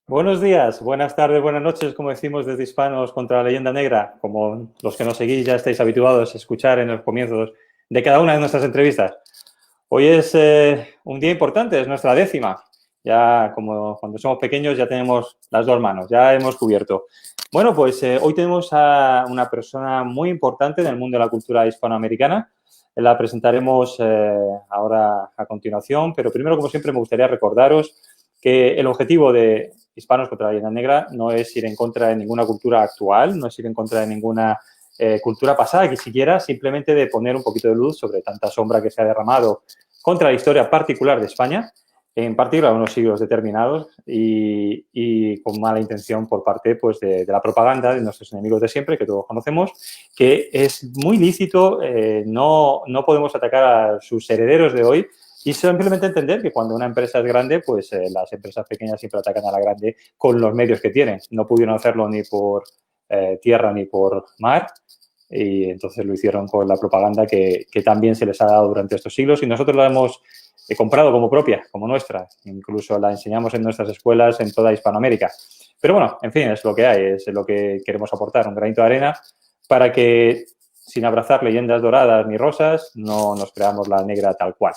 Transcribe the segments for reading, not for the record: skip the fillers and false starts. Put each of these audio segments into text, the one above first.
Buenos días, buenas tardes, buenas noches, como decimos desde Hispanos contra la Leyenda Negra, como los que nos seguís ya estáis habituados a escuchar en los comienzos de cada una de nuestras entrevistas. Hoy es un día importante, es nuestra 10ª. Ya como cuando somos pequeños ya tenemos las dos manos, ya hemos cubierto. Bueno, pues hoy tenemos a una persona muy importante en el mundo de la cultura hispanoamericana. La presentaremos ahora a continuación, pero primero, como siempre, me gustaría recordaros que el objetivo de Hispanos contra la Leyenda Negra no es ir en contra de ninguna cultura actual, no es ir en contra de ninguna cultura pasada, que siquiera simplemente de poner un poquito de luz sobre tanta sombra que se ha derramado contra la historia particular de España, en particular en unos siglos determinados y con mala intención por parte pues, de la propaganda de nuestros enemigos de siempre, que todos conocemos, que es muy lícito, no podemos atacar a sus herederos de hoy y simplemente entender que cuando una empresa es grande, pues las empresas pequeñas siempre atacan a la grande con los medios que tienen. No pudieron hacerlo ni por tierra ni por mar, y entonces lo hicieron con la propaganda que también se les ha dado durante estos siglos y nosotros la hemos comprado como propia, como nuestra. Incluso la enseñamos en nuestras escuelas en toda Hispanoamérica. Pero bueno, en fin, es lo que hay, es lo que queremos aportar, un granito de arena para que, sin abrazar leyendas doradas ni rosas, no nos creamos la negra tal cual.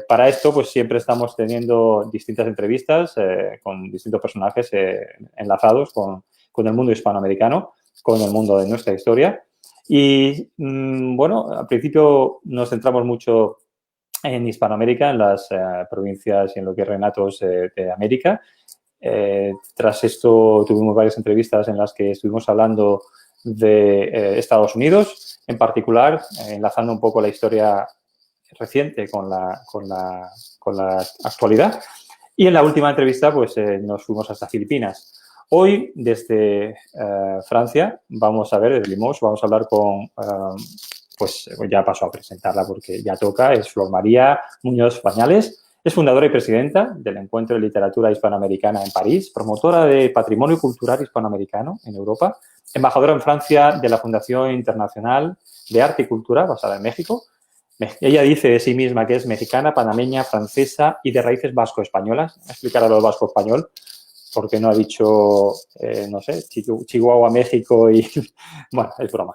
Para esto, pues siempre estamos teniendo distintas entrevistas con distintos personajes enlazados con el mundo hispanoamericano, con el mundo de nuestra historia. Y bueno, al principio nos centramos mucho en Hispanoamérica, en las provincias y en lo que es reinatos de América. Tras esto tuvimos varias entrevistas en las que estuvimos hablando de Estados Unidos, en particular, enlazando un poco la historia reciente con la actualidad. Y en la última entrevista, pues nos fuimos hasta Filipinas. Hoy, desde Francia, vamos a ver, desde Limoges, vamos a hablar con, pues ya paso a presentarla porque ya toca, es Flor María Muñoz Bañales. Es fundadora y presidenta del Encuentro de Literatura Hispanoamericana en París, promotora de patrimonio cultural hispanoamericano en Europa, embajadora en Francia de la Fundación Internacional de Arte y Cultura, basada en México. Ella dice de sí misma que es mexicana, panameña, francesa y de raíces vasco-españolas. Voy a explicar a lo vasco-español, porque no ha dicho, no sé, Chihuahua, México y... bueno, es broma.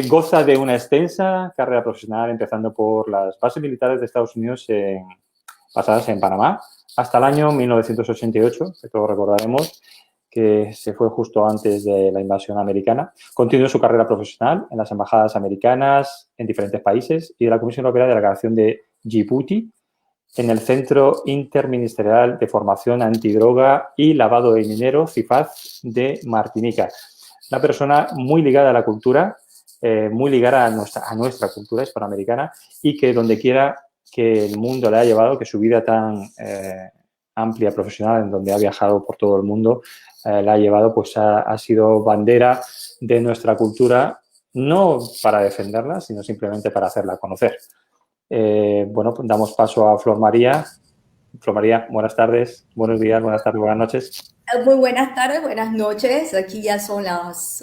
Goza de una extensa carrera profesional, empezando por las bases militares de Estados Unidos basadas en Panamá, hasta el año 1988, que todos recordaremos, que se fue justo antes de la invasión americana. Continuó su carrera profesional en las embajadas americanas en diferentes países y de la Comisión Europea de la Declaración de Djibouti, en el Centro Interministerial de Formación Antidroga y Lavado de Dinero, CIFAD, de Martinica. Una persona muy ligada a la cultura, muy ligada a nuestra cultura hispanoamericana y que donde quiera que el mundo le ha llevado, que su vida tan amplia, profesional, en donde ha viajado por todo el mundo, la ha llevado, pues ha sido bandera de nuestra cultura, no para defenderla, sino simplemente para hacerla conocer. Bueno, pues damos paso a Flor María. Flor María, buenas tardes, buenos días, buenas tardes, buenas noches. Muy buenas tardes, buenas noches. Aquí ya son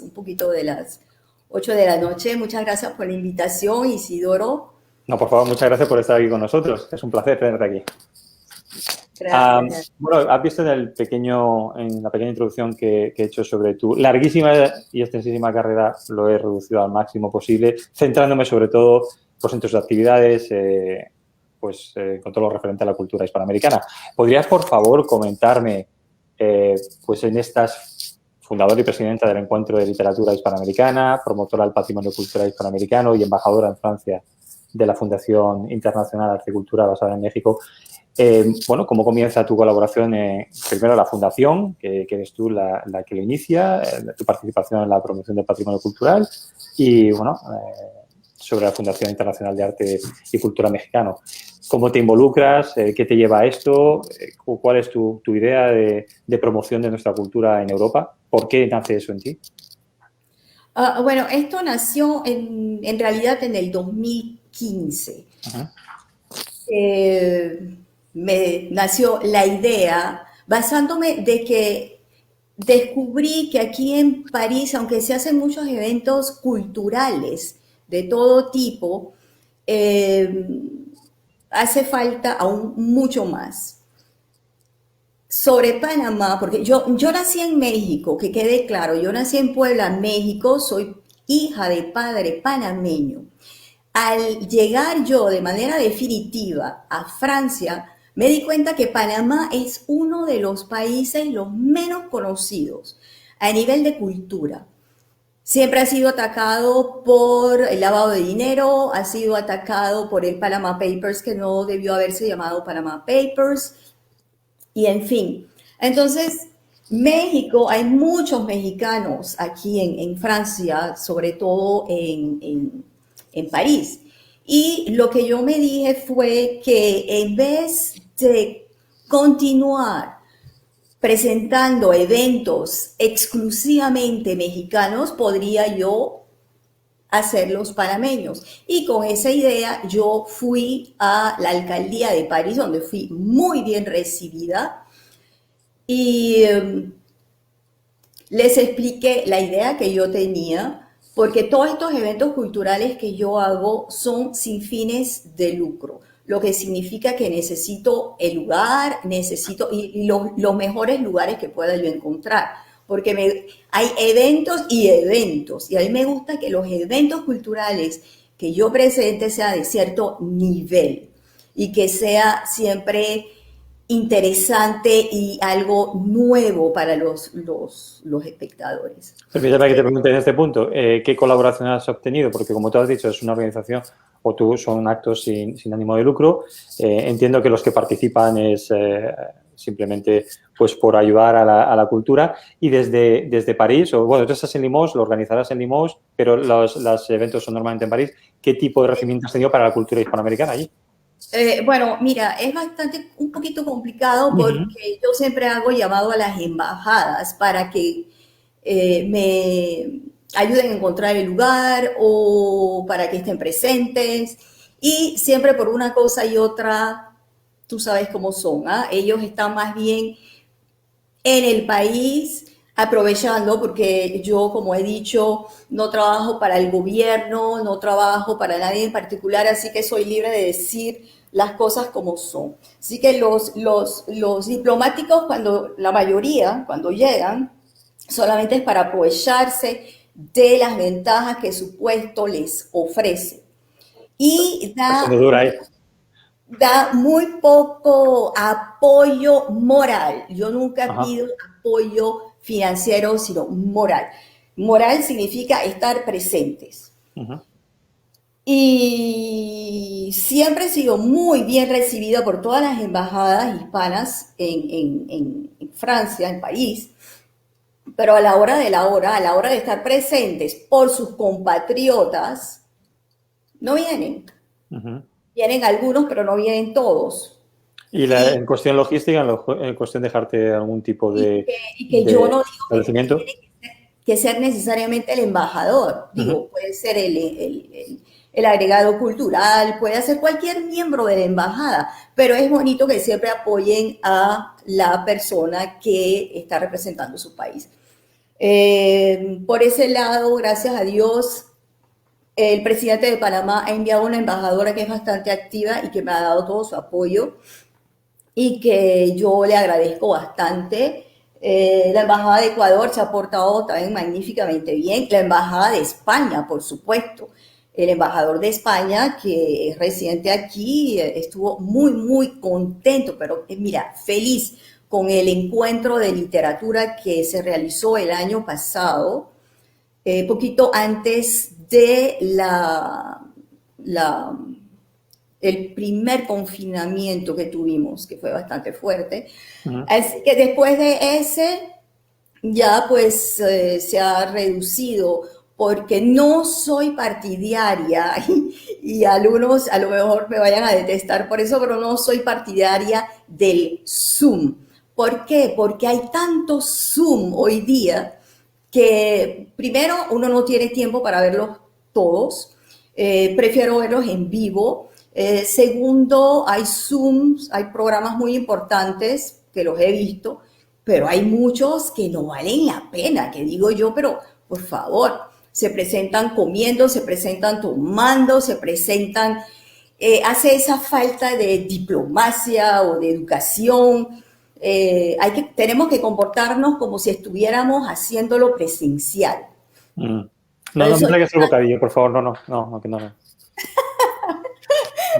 un poquito de las 8 de la noche. Muchas gracias por la invitación, Isidoro. No, por favor, muchas gracias por estar aquí con nosotros. Es un placer tenerte aquí. Gracias. Bueno, has visto en la pequeña introducción que he hecho sobre tu larguísima y extensísima carrera, lo he reducido al máximo posible, centrándome sobre todo pues, en tus actividades con todo lo referente a la cultura hispanoamericana. ¿Podrías, por favor, comentarme, pues en estas fundadora y presidenta del Encuentro de Literatura Hispanoamericana, promotora del patrimonio cultural hispanoamericano y embajadora en Francia de la Fundación Internacional de Arte y Cultura basada en México? Bueno, ¿cómo comienza tu colaboración? Primero la fundación, que eres tú la que lo inicia, tu participación en la promoción del patrimonio cultural y, bueno, sobre la Fundación Internacional de Arte y Cultura Mexicano. ¿Cómo te involucras? ¿Qué te lleva a esto? ¿Cuál es tu idea de promoción de nuestra cultura en Europa? ¿Por qué nace eso en ti? Bueno, esto nació en realidad en el 2015. Ajá. Me nació la idea basándome de que descubrí que aquí en París, aunque se hacen muchos eventos culturales de todo tipo, hace falta aún mucho más. sobre Panamá, porque yo nací en México, que quede claro, yo nací en Puebla, México, soy hija de padre panameño. Al llegar yo de manera definitiva a Francia, me di cuenta que Panamá es uno de los países los menos conocidos a nivel de cultura. Siempre ha sido atacado por el lavado de dinero, ha sido atacado por el Panama Papers, que no debió haberse llamado Panama Papers, y en fin. Entonces, México, hay muchos mexicanos aquí en Francia, sobre todo en París. Y lo que yo me dije fue que en vez de continuar presentando eventos exclusivamente mexicanos, podría yo hacerlos panameños. Y con esa idea yo fui a la alcaldía de París, donde fui muy bien recibida, y les expliqué la idea que yo tenía, porque todos estos eventos culturales que yo hago son sin fines de lucro, lo que significa que necesito el lugar, necesito y los mejores lugares que pueda yo encontrar, porque hay eventos y eventos, y a mí me gusta que los eventos culturales que yo presente sea de cierto nivel y que sea siempre interesante y algo nuevo para los espectadores. Permítame que te pregunte en este punto, ¿qué colaboración has obtenido? Porque como tú has dicho, es una organización o tú son actos sin ánimo de lucro. Entiendo que los que participan es simplemente pues por ayudar a la cultura. Y desde París, o bueno, tú estás en Limoges, lo organizarás en Limoges, pero los eventos son normalmente en París. ¿Qué tipo de recibimiento has tenido para la cultura hispanoamericana allí? Bueno, mira, es un poquito complicado porque yo siempre hago llamado a las embajadas para que me ayuden a encontrar el lugar o para que estén presentes, y siempre por una cosa y otra, tú sabes cómo son, ¿ah? Ellos están más bien en el país aprovechando, porque yo, como he dicho, no trabajo para el gobierno, no trabajo para nadie en particular, así que soy libre de decir las cosas como son. Así que los diplomáticos, la mayoría, cuando llegan, solamente es para aprovecharse de las ventajas que su puesto les ofrece. Y da muy poco apoyo moral. Yo nunca pido apoyo financiero, sino moral. Moral significa estar presentes. Y siempre he sido muy bien recibida por todas las embajadas hispanas en Francia, en París, pero a la hora de estar presentes por sus compatriotas, no vienen. Vienen algunos, pero no vienen todos. Y en cuestión logística, en cuestión de dejarte algún tipo de y que yo no digo que tiene que ser necesariamente el embajador. Digo, puede ser el agregado cultural, puede ser cualquier miembro de la embajada, pero es bonito que siempre apoyen a la persona que está representando su país. Por ese lado, gracias a Dios, el presidente de Panamá ha enviado una embajadora que es bastante activa y que me ha dado todo su apoyo y que yo le agradezco bastante. La embajada de Ecuador se ha portado también magníficamente bien. La embajada de España, por supuesto. El embajador de España, que es residente aquí, estuvo muy, muy contento, pero mira, feliz con el encuentro de literatura que se realizó el año pasado, poquito antes de el primer confinamiento que tuvimos, que fue bastante fuerte. Así que después de ese, ya pues se ha reducido, porque no soy partidaria, y algunos a lo mejor me vayan a detestar por eso, pero no soy partidaria del Zoom. ¿Por qué? Porque hay tanto Zoom hoy día que primero uno no tiene tiempo para verlos todos, prefiero verlos en vivo. Segundo, hay Zooms, hay programas muy importantes que los he visto, pero hay muchos que no valen la pena, que digo yo, pero por favor, se presentan comiendo, se presentan tomando, se presentan, hace esa falta de diplomacia o de educación. tenemos que comportarnos como si estuviéramos haciéndolo presencial. No, Pero no me eso, traigas el bocadillo, por favor, que no.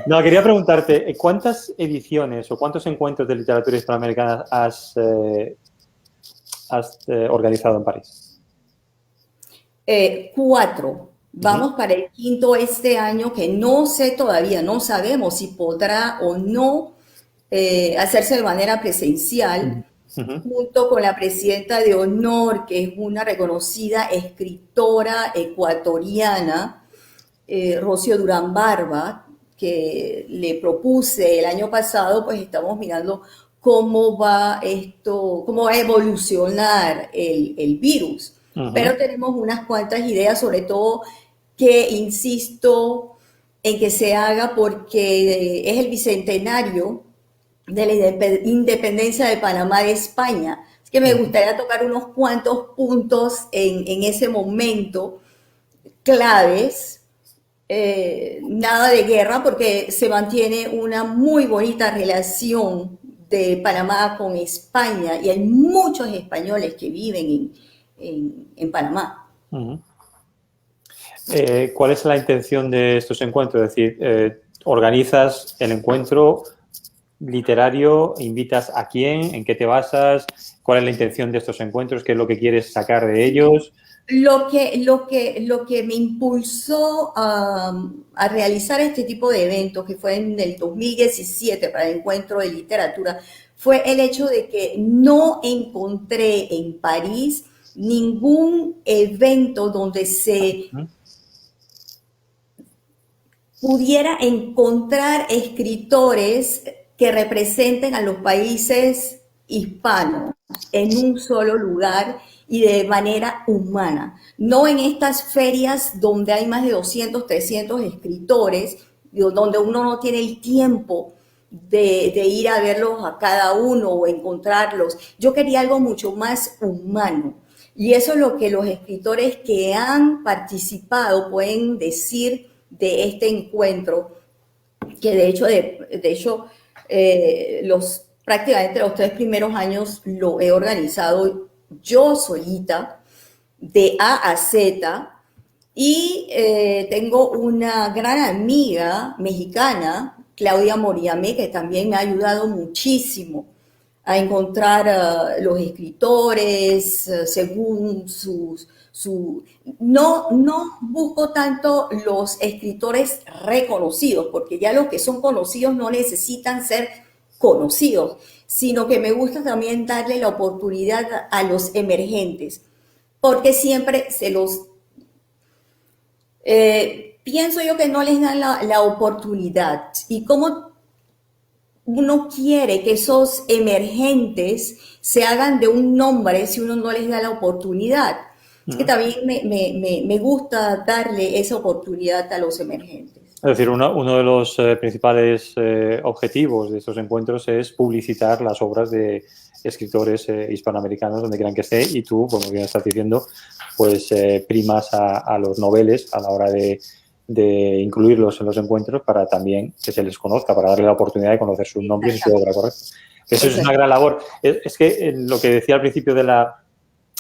No, quería preguntarte, ¿cuántas ediciones o cuántos encuentros de literatura hispanoamericana has organizado en París? 4. Vamos para el quinto este año, que no sé todavía, no sabemos si podrá o no hacerse de manera presencial, junto con la presidenta de honor, que es una reconocida escritora ecuatoriana, Rocío Durán Barba, que le propuse el año pasado. Pues estamos mirando cómo va esto, cómo va a evolucionar el virus. Pero tenemos unas cuantas ideas, sobre todo que insisto en que se haga porque es el bicentenario de la independencia de Panamá de España. Es que me gustaría tocar unos cuantos puntos en ese momento claves. Nada de guerra, porque se mantiene una muy bonita relación de Panamá con España y hay muchos españoles que viven en Panamá. ¿Cuál es la intención de estos encuentros? Es decir, ¿organizas el encuentro literario? ¿Invitas a quién? ¿En qué te basas? ¿Cuál es la intención de estos encuentros? ¿Qué es lo que quieres sacar de ellos? Lo que me impulsó a realizar este tipo de eventos, que fue en el 2017 para el encuentro de literatura, fue el hecho de que no encontré en París ningún evento donde se pudiera encontrar escritores que representen a los países hispanos en un solo lugar y de manera humana. No en estas ferias donde hay más de 200, 300 escritores, donde uno no tiene el tiempo de ir a verlos a cada uno o encontrarlos. Yo quería algo mucho más humano. Y eso es lo que los escritores que han participado pueden decir de este encuentro, que de hecho prácticamente los 3 primeros años lo he organizado yo solita, de A a Z, y tengo una gran amiga mexicana, Claudia Moriamé, que también me ha ayudado muchísimo a encontrar los escritores según no busco tanto los escritores reconocidos, porque ya los que son conocidos no necesitan ser conocidos, sino que me gusta también darle la oportunidad a los emergentes, porque siempre pienso yo que no les dan la oportunidad. Y como uno quiere que esos emergentes se hagan de un nombre si uno no les da la oportunidad. Es que también me gusta darle esa oportunidad a los emergentes. Es decir, uno de los principales objetivos de estos encuentros es publicitar las obras de escritores hispanoamericanos donde quieran que esté, y tú, como bien estás diciendo, pues primas a los noveles a la hora de incluirlos en los encuentros para también que se les conozca, para darle la oportunidad de conocer sus nombres y su obra, ¿correcto? Eso es una gran labor. Es que lo que decía al principio de la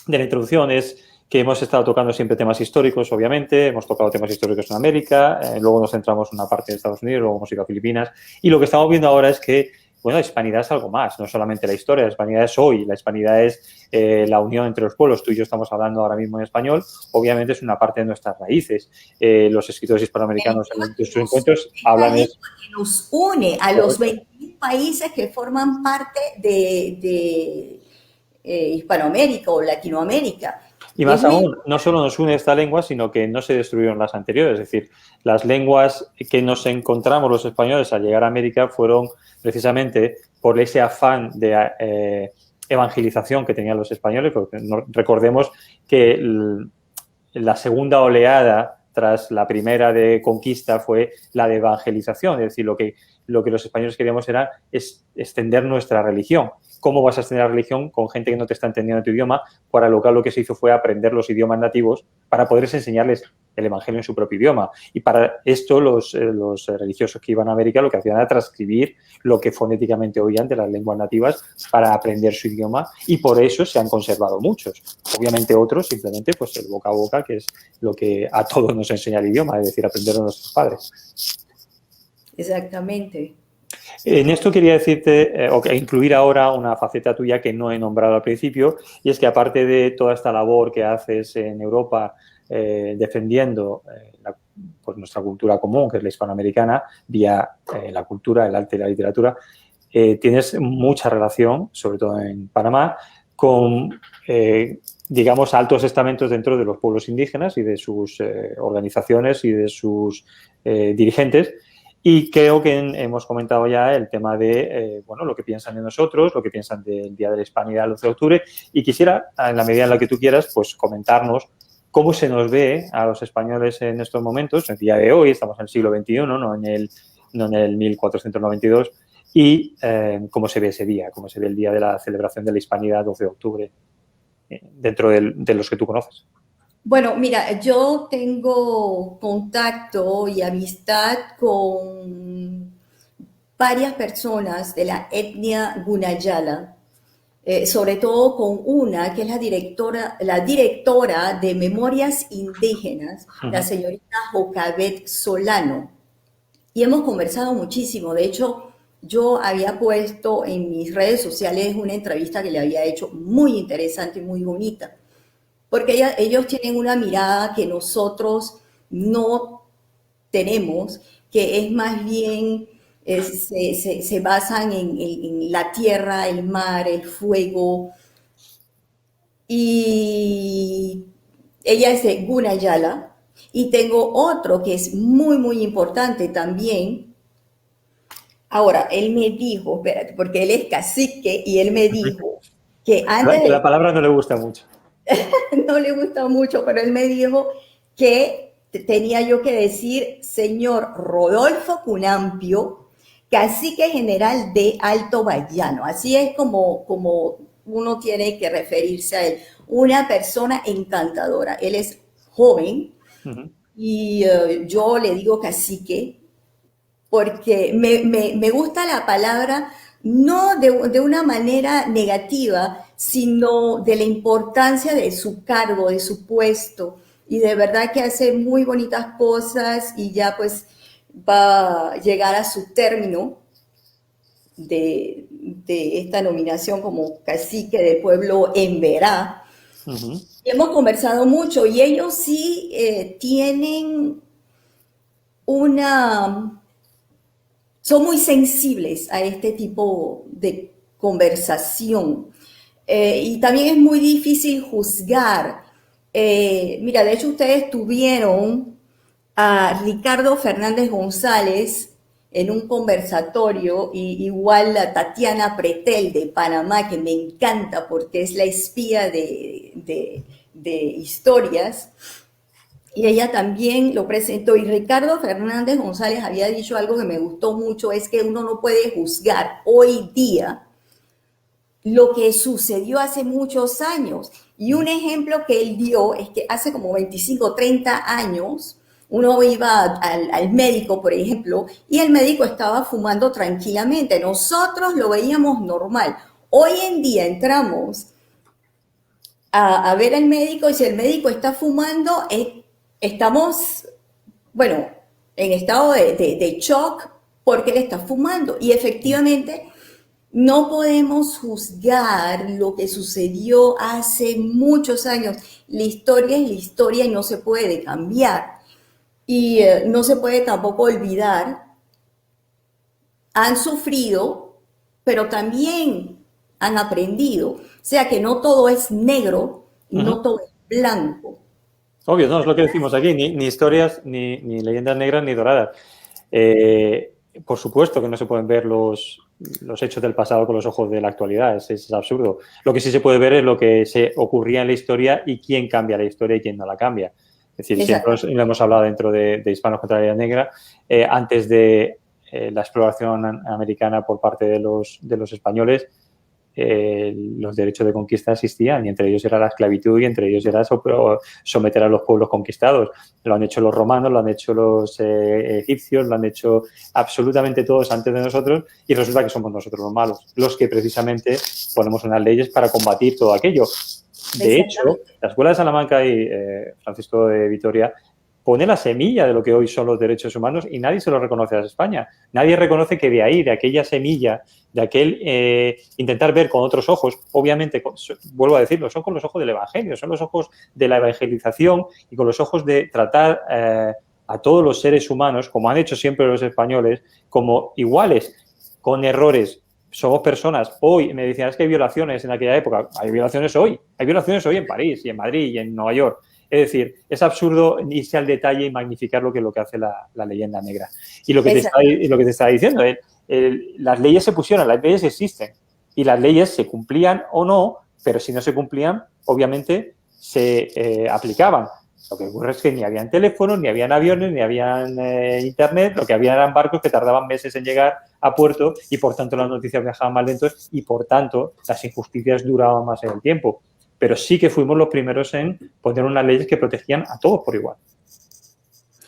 introducción es que hemos estado tocando siempre temas históricos, obviamente, hemos tocado temas históricos en América, luego nos centramos en una parte de Estados Unidos, luego hemos ido a Filipinas, y lo que estamos viendo ahora es que, bueno, la hispanidad es algo más, no solamente la historia, la hispanidad es hoy, la hispanidad es la unión entre los pueblos. Tú y yo estamos hablando ahora mismo en español, obviamente es una parte de nuestras raíces. Los escritores hispanoamericanos en sus encuentros hablan de eso. Nos une a los 21 países que forman parte de Hispanoamérica o Latinoamérica. Y más aún, no solo nos une esta lengua, sino que no se destruyeron las anteriores. Es decir, las lenguas que nos encontramos los españoles al llegar a América fueron precisamente por ese afán de evangelización que tenían los españoles, porque recordemos que la segunda oleada tras la primera de conquista fue la de evangelización. Es decir, lo que los españoles queríamos era extender nuestra religión. ¿cómo vas a extender la religión con gente que no te está entendiendo tu idioma? Para lo cual lo que se hizo fue aprender los idiomas nativos para poder enseñarles el Evangelio en su propio idioma. Y para esto los religiosos que iban a América lo que hacían era transcribir lo que fonéticamente oían de las lenguas nativas para aprender su idioma, y por eso se han conservado muchos. Obviamente otros simplemente pues el boca a boca, que es lo que a todos nos enseña el idioma, es decir, aprender a nuestros padres. Exactamente. En esto quería decirte, o incluir ahora una faceta tuya que no he nombrado al principio, y es que aparte de toda esta labor que haces en Europa defendiendo pues nuestra cultura común, que es la hispanoamericana, vía la cultura, el arte y la literatura, tienes mucha relación, sobre todo en Panamá, con, digamos, altos estamentos dentro de los pueblos indígenas y de sus organizaciones y de sus dirigentes. Y creo que hemos comentado ya el tema de bueno, lo que piensan de nosotros, lo que piensan del Día de la Hispanidad el 12 de octubre. Y quisiera, en la medida en la que tú quieras, pues comentarnos cómo se nos ve a los españoles en estos momentos, en el día de hoy, estamos en el siglo XXI, no en el 1492, y cómo se ve ese día, cómo se ve el día de la celebración de la Hispanidad 12 de octubre, dentro de los que tú conoces. Bueno, mira, yo tengo contacto y amistad con varias personas de la etnia Gunayala, sobre todo con una que es la directora de Memorias Indígenas, la señorita Jocabet Solano. Y hemos conversado muchísimo. De hecho, yo había puesto en mis redes sociales una entrevista que le había hecho muy interesante y muy bonita, porque ellos tienen una mirada que nosotros no tenemos, que es más bien, se basan en la tierra, el mar, el fuego, y ella es de Gunayala, y tengo otro que es muy, muy importante también. Ahora, él me dijo, espérate, porque él es cacique, y él me dijo que antes La palabra no le gusta mucho. no le gusta mucho, pero él me dijo que tenía yo que decir señor Rodolfo Cunampio, cacique general de Alto Bayano. Así es como uno tiene que referirse a él. Una persona encantadora. Él es joven y yo le digo cacique porque me gusta la palabra no de una manera negativa, sino de la importancia de su cargo, de su puesto, y de verdad que hace muy bonitas cosas y ya pues va a llegar a su término de esta nominación como cacique del pueblo Emberá. Y hemos conversado mucho y ellos sí tienen son muy sensibles a este tipo de conversación. Y también es muy difícil juzgar. Mira, de hecho ustedes tuvieron a Ricardo Fernández González en un conversatorio, y igual a Tatiana Pretel de Panamá, que me encanta porque es la espía de historias, y ella también lo presentó. Y Ricardo Fernández González había dicho algo que me gustó mucho, es que uno no puede juzgar hoy día lo que sucedió hace muchos años. Y un ejemplo que él dio es que hace como 25, 30 años, uno iba al médico, por ejemplo, y el médico estaba fumando tranquilamente. Nosotros lo veíamos normal. Hoy en día entramos a ver al médico y si el médico está fumando, estamos, bueno, en estado de shock porque él está fumando. Y efectivamente no podemos juzgar lo que sucedió hace muchos años. La historia es la historia y no se puede cambiar. Y no se puede tampoco olvidar, han sufrido, pero también han aprendido. O sea que no todo es negro y no todo es blanco. Obvio, no es lo que decimos aquí, ni historias, ni leyendas negras, ni doradas. Por supuesto que no se pueden ver los hechos del pasado con los ojos de la actualidad, es absurdo. Lo que sí se puede ver es lo que se ocurría en la historia y quién cambia la historia y quién no la cambia. Es decir, siempre lo hemos hablado dentro de Hispanos contra la Leyenda Negra, antes de la exploración americana por parte de los españoles, los derechos de conquista existían, y entre ellos era la esclavitud, y entre ellos era someter a los pueblos conquistados. Lo han hecho los romanos, lo han hecho los egipcios, lo han hecho absolutamente todos antes de nosotros, y resulta que somos nosotros los malos, los que precisamente ponemos unas leyes para combatir todo aquello. De hecho, la Escuela de Salamanca y Francisco de Vitoria pone la semilla de lo que hoy son los derechos humanos, y nadie se lo reconoce a España. Nadie reconoce que de ahí, de aquella semilla, de aquel intentar ver con otros ojos, obviamente, vuelvo a decirlo, son con los ojos del Evangelio, son los ojos de la evangelización y con los ojos de tratar a todos los seres humanos, como han hecho siempre los españoles, como iguales, con errores. Somos personas. Hoy me decían, es que hay violaciones en aquella época. Hay violaciones hoy. Hay violaciones hoy en París y en Madrid y en Nueva York. Es decir, es absurdo irse al detalle y magnificar lo que hace la leyenda negra. Y lo que te estaba diciendo, las leyes se pusieron, las leyes existen, y las leyes se cumplían o no, pero si no se cumplían, obviamente se aplicaban. Lo que ocurre es que ni habían teléfonos, ni habían aviones, ni habían internet, lo que había eran barcos que tardaban meses en llegar a puerto, y por tanto las noticias viajaban más lentos, y por tanto las injusticias duraban más en el tiempo. Pero sí que fuimos los primeros en poner unas leyes que protegían a todos por igual.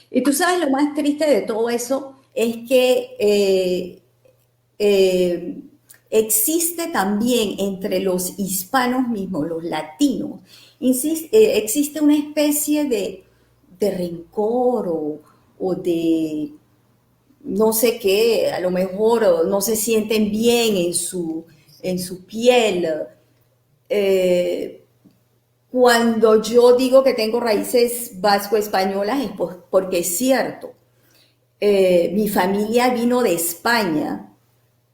Y tú sabes, lo más triste de todo eso es que existe también entre los hispanos mismos, los latinos, existe una especie de rencor o de no sé qué, a lo mejor no se sienten bien en su piel. Cuando yo digo que tengo raíces vasco-españolas es porque es cierto. Mi familia vino de España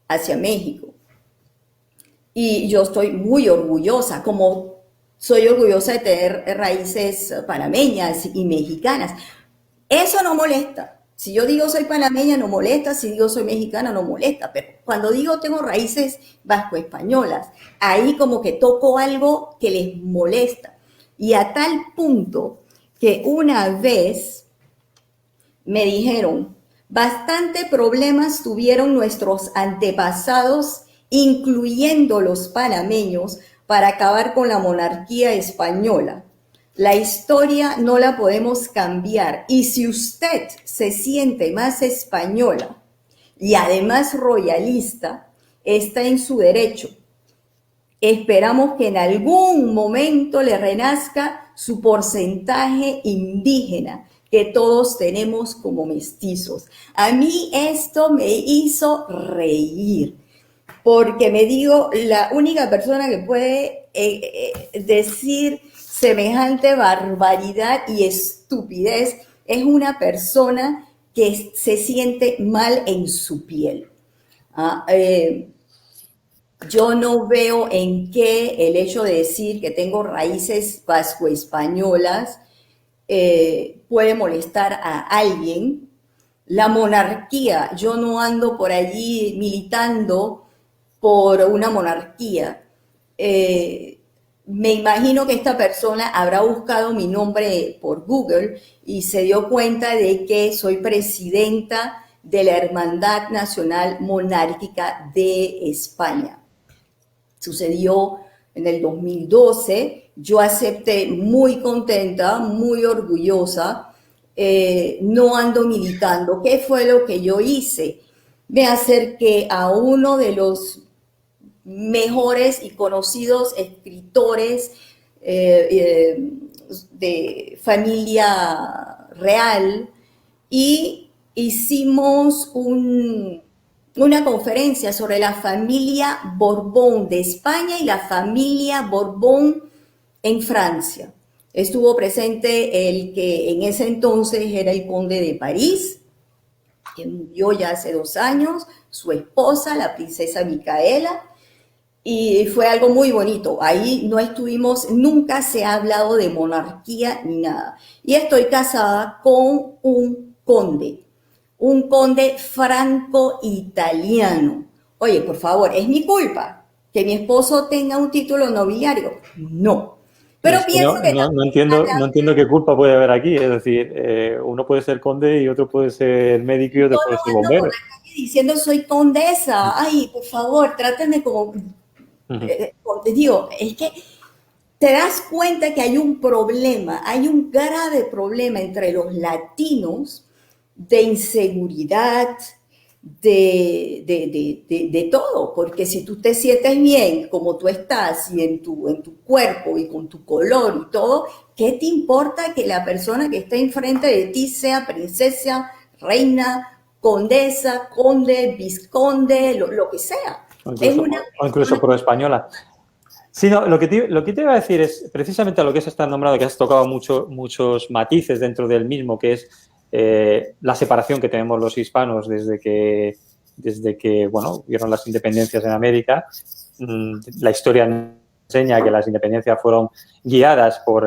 hacia México y yo estoy muy orgullosa, como soy orgullosa de tener raíces panameñas y mexicanas. Eso no molesta. Si yo digo soy panameña, no molesta. Si digo soy mexicana, no molesta. Pero cuando digo tengo raíces vasco-españolas, ahí como que toco algo que les molesta. Y a tal punto que una vez me dijeron, bastante problemas tuvieron nuestros antepasados, incluyendo los panameños, para acabar con la monarquía española. La historia no la podemos cambiar, y si usted se siente más española y además royalista, está en su derecho. Esperamos que en algún momento le renazca su porcentaje indígena que todos tenemos como mestizos. A mí esto me hizo reír, porque me digo, la única persona que puede decir semejante barbaridad y estupidez es una persona que se siente mal en su piel. Yo no veo en qué el hecho de decir que tengo raíces vasco-españolas puede molestar a alguien. La monarquía, yo no ando por allí militando por una monarquía. Me imagino que esta persona habrá buscado mi nombre por Google y se dio cuenta de que soy presidenta de la Hermandad Nacional Monárquica de España. Sucedió en el 2012, yo acepté muy contenta, muy orgullosa, no ando militando. ¿Qué fue lo que yo hice? Me acerqué a uno de los mejores y conocidos escritores de familia real y hicimos una conferencia sobre la familia Borbón de España y la familia Borbón en Francia. Estuvo presente el que en ese entonces era el conde de París, que murió ya hace 2 años, su esposa, la princesa Micaela, y fue algo muy bonito. Ahí no estuvimos, nunca se ha hablado de monarquía ni nada. Y estoy casada con un conde franco-italiano. Oye, por favor, ¿es mi culpa que mi esposo tenga un título nobiliario? No. Pero pienso que no entiendo qué culpa puede haber aquí. Es decir, uno puede ser conde y otro puede ser médico y otro puede ser bombero. Diciendo soy condesa. Ay, por favor, trátenme como Ujú. Te digo, es que te das cuenta que hay un problema, hay un grave problema entre los latinos de inseguridad, de todo, porque si tú te sientes bien como tú estás y en tu cuerpo y con tu color y todo, ¿qué te importa que la persona que está enfrente de ti sea princesa, reina, condesa, conde, vizconde, lo que sea? Es una O incluso persona. pro española. Sí, no, lo que te iba a decir es precisamente a lo que has estado nombrado, que has tocado muchos matices dentro del mismo, que es la separación que tenemos los hispanos desde que bueno, hubieron las independencias en América. La historia enseña que las independencias fueron guiadas por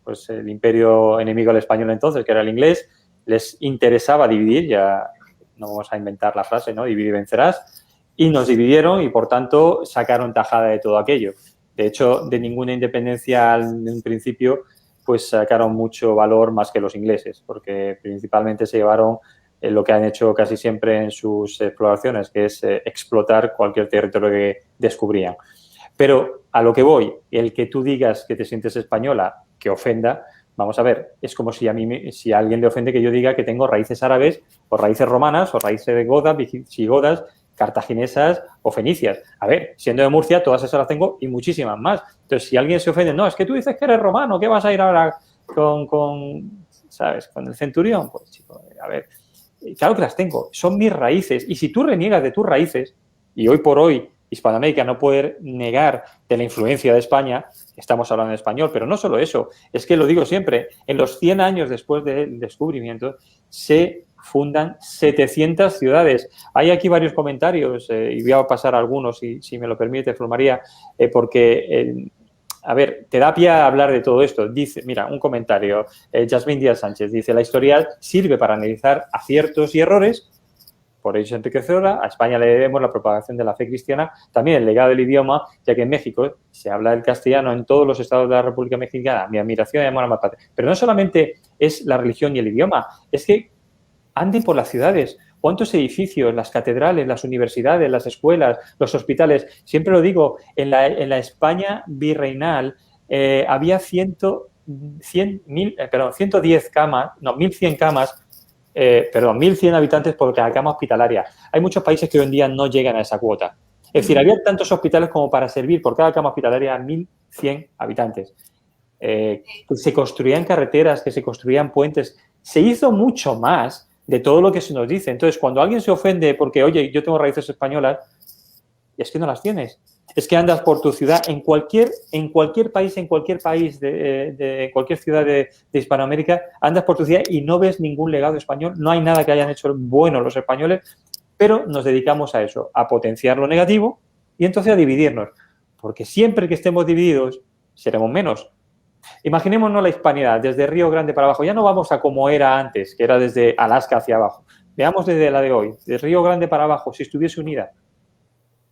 pues el imperio enemigo del español entonces, que era el inglés. Les interesaba dividir, ya no vamos a inventar la frase, ¿no? Dividir y vencerás. Y nos dividieron y, por tanto, sacaron tajada de todo aquello. De hecho, de ninguna independencia en un principio, pues sacaron mucho valor más que los ingleses, porque principalmente se llevaron lo que han hecho casi siempre en sus exploraciones, que es explotar cualquier territorio que descubrían. Pero a lo que voy, el que tú digas que te sientes española, que ofenda, vamos a ver, es como si si a alguien le ofende que yo diga que tengo raíces árabes o raíces romanas o raíces godas, visigodas, cartaginesas o fenicias. A ver, siendo de Murcia, todas esas las tengo y muchísimas más. Entonces, si alguien se ofende, no, es que tú dices que eres romano, ¿qué vas a ir ahora ¿sabes? Con el centurión? Pues, chico, a ver, claro que las tengo, son mis raíces. Y si tú reniegas de tus raíces, y hoy por hoy Hispanoamérica no puede negar de la influencia de España, estamos hablando en español, pero no solo eso, es que lo digo siempre, en los 100 años después del descubrimiento se fundan 700 ciudades. Hay aquí varios comentarios y voy a pasar algunos, si me lo permite, Flor María, porque a ver, te da pie a hablar de todo esto. Dice, mira, un comentario, Yasmín Díaz Sánchez dice, la historia sirve para analizar aciertos y errores, por ello es enriquecedora. A España le debemos la propagación de la fe cristiana, también el legado del idioma, ya que en México se habla el castellano en todos los estados de la República Mexicana. Mi admiración y amor a mi patria. Pero no solamente es la religión y el idioma, es que anden por las ciudades. ¿Cuántos edificios, las catedrales, las universidades, las escuelas, los hospitales? Siempre lo digo, en la España virreinal había 110 camas, no, 1.100 camas, 1.100 habitantes por cada cama hospitalaria. Hay muchos países que hoy en día no llegan a esa cuota. Es decir, había tantos hospitales como para servir por cada cama hospitalaria a 1.100 habitantes. Que se construían carreteras, que se construían puentes. Se hizo mucho más de todo lo que se nos dice. Entonces, cuando alguien se ofende porque, oye, yo tengo raíces españolas, es que no las tienes. Es que andas por tu ciudad, en cualquier país, en cualquier ciudad de Hispanoamérica, andas por tu ciudad y no ves ningún legado español, no hay nada que hayan hecho bueno los españoles, pero nos dedicamos a eso, a potenciar lo negativo y entonces a dividirnos. Porque siempre que estemos divididos, seremos menos. Imaginémonos la hispanidad, desde Río Grande para abajo. Ya no vamos a como era antes, que era desde Alaska hacia abajo. Veamos desde la de hoy, de Río Grande para abajo, si estuviese unida,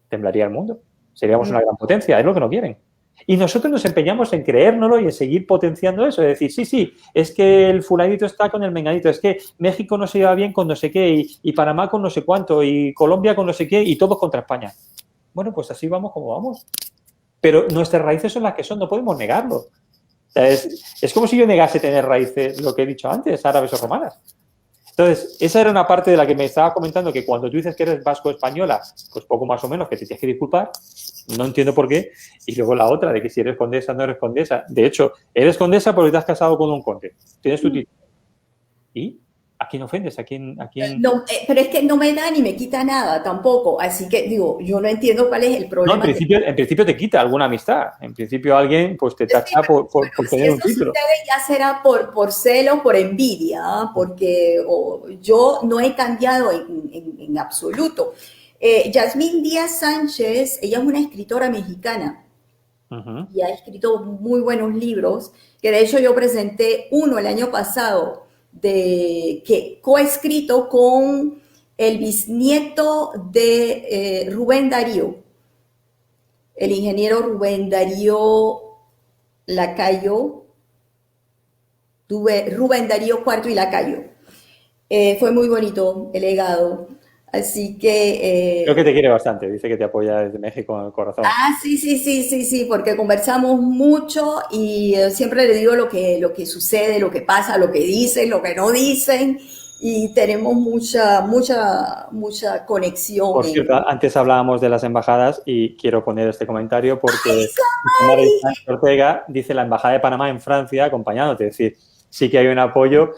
temblaría el mundo. Seríamos una gran potencia, es lo que no quieren. Y nosotros nos empeñamos en creérnoslo y en seguir potenciando eso. Es decir, sí, es que el fulanito está con el menganito, es que México no se lleva bien con no sé qué, y Panamá con no sé cuánto, y Colombia con no sé qué, y todos contra España. Bueno, pues así vamos como vamos. Pero nuestras raíces son las que son, no podemos negarlo. O sea, es como si yo negase tener raíces, lo que he dicho antes, árabes o romanas. Entonces, esa era una parte de la que me estaba comentando, que cuando tú dices que eres vasco-española, pues poco más o menos que te tienes que disculpar, no entiendo por qué. Y luego la otra, de que si eres condesa, no eres condesa. De hecho, eres condesa porque te has casado con un conde. Tienes tu título. ¿Y a quién ofendes? ¿A quién? No, pero es que no me da ni me quita nada tampoco. Así que digo, yo no entiendo cuál es el No, problema. en principio te quita alguna amistad. En principio alguien pues te Sí, tacha pero, por si tener un eso título. sucede ya será por celo, por envidia, ¿ah? Porque yo no he cambiado en absoluto. Yasmín Díaz Sánchez, ella es una escritora mexicana Uh-huh. y ha escrito muy buenos libros, que de hecho yo presenté uno el año pasado, que coescrito con el bisnieto de Rubén Darío, el ingeniero Rubén Darío Lacayo, Rubén Darío Cuarto y Lacayo. Fue muy bonito el legado. Así que... Creo que te quiere bastante, dice que te apoya desde México en el corazón. Sí, sí, sí, sí, sí, porque conversamos mucho y siempre le digo lo que sucede, lo que pasa, lo que dicen, lo que no dicen y tenemos mucha conexión Por cierto, en... antes hablábamos de las embajadas y quiero poner este comentario ¡Ay, porque Tamara Samari! Ortega dice la Embajada de Panamá en Francia acompañándote, es decir, sí que hay un apoyo.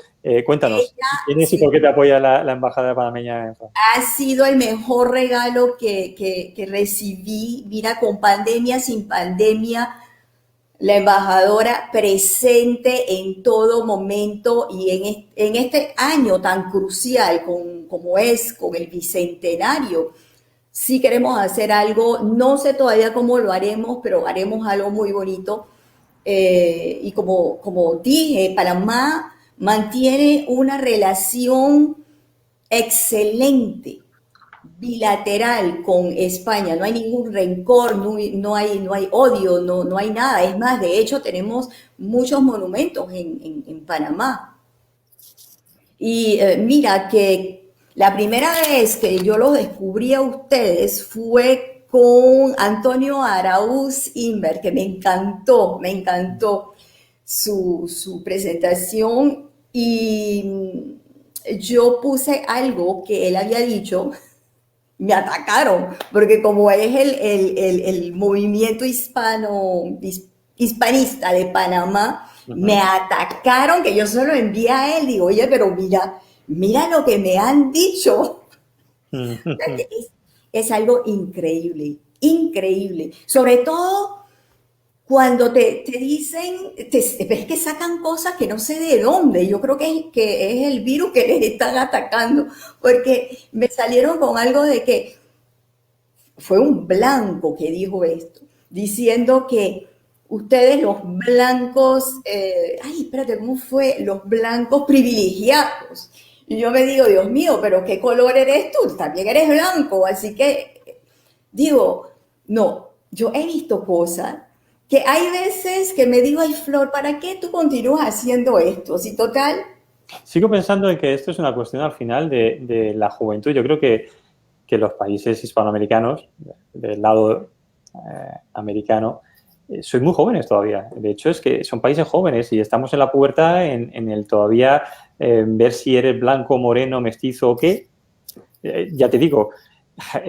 Cuéntanos, Ella, ¿quién es y por sí, qué te apoya la Embajada panameña en Francia? ha sido el mejor regalo que recibí. Mira, con pandemia, sin pandemia, la embajadora presente en todo momento y en este año tan crucial como es con el bicentenario. Sí queremos hacer algo, no sé todavía cómo lo haremos, pero haremos algo muy bonito. Y como dije, Panamá mantiene una relación excelente bilateral con España, no hay ningún rencor, no hay odio, no hay nada. Es más, de hecho, tenemos muchos monumentos en Panamá. Y mira que la primera vez que yo los descubrí a ustedes fue con Antonio Araúz Inver, que me encantó su presentación y yo puse algo que él había dicho, me atacaron, porque como es el movimiento hispanista de Panamá, me Ujú. atacaron que yo se lo envié a él, digo, oye, pero mira lo que me han dicho. Es, es algo increíble, increíble. Sobre todo cuando te dicen, ves que sacan cosas que no sé de dónde. Yo creo que es el virus que les están atacando, porque me salieron con algo de que fue un blanco que dijo esto, diciendo que ustedes los blancos, ay, espérate, ¿cómo fue? Los blancos privilegiados. Y yo me digo, Dios mío, pero ¿qué color eres tú? También eres blanco, así que digo, no, yo he visto cosas que hay veces que me digo, ay, Flor, ¿para qué tú continúas haciendo esto? Si total, Sigo pensando en que esto es una cuestión al final de la juventud. Yo creo que los países hispanoamericanos, del lado americano, sois muy jóvenes todavía. De hecho, es que son países jóvenes y estamos en la pubertad en el todavía ver si eres blanco, moreno, mestizo o qué. Ya te digo,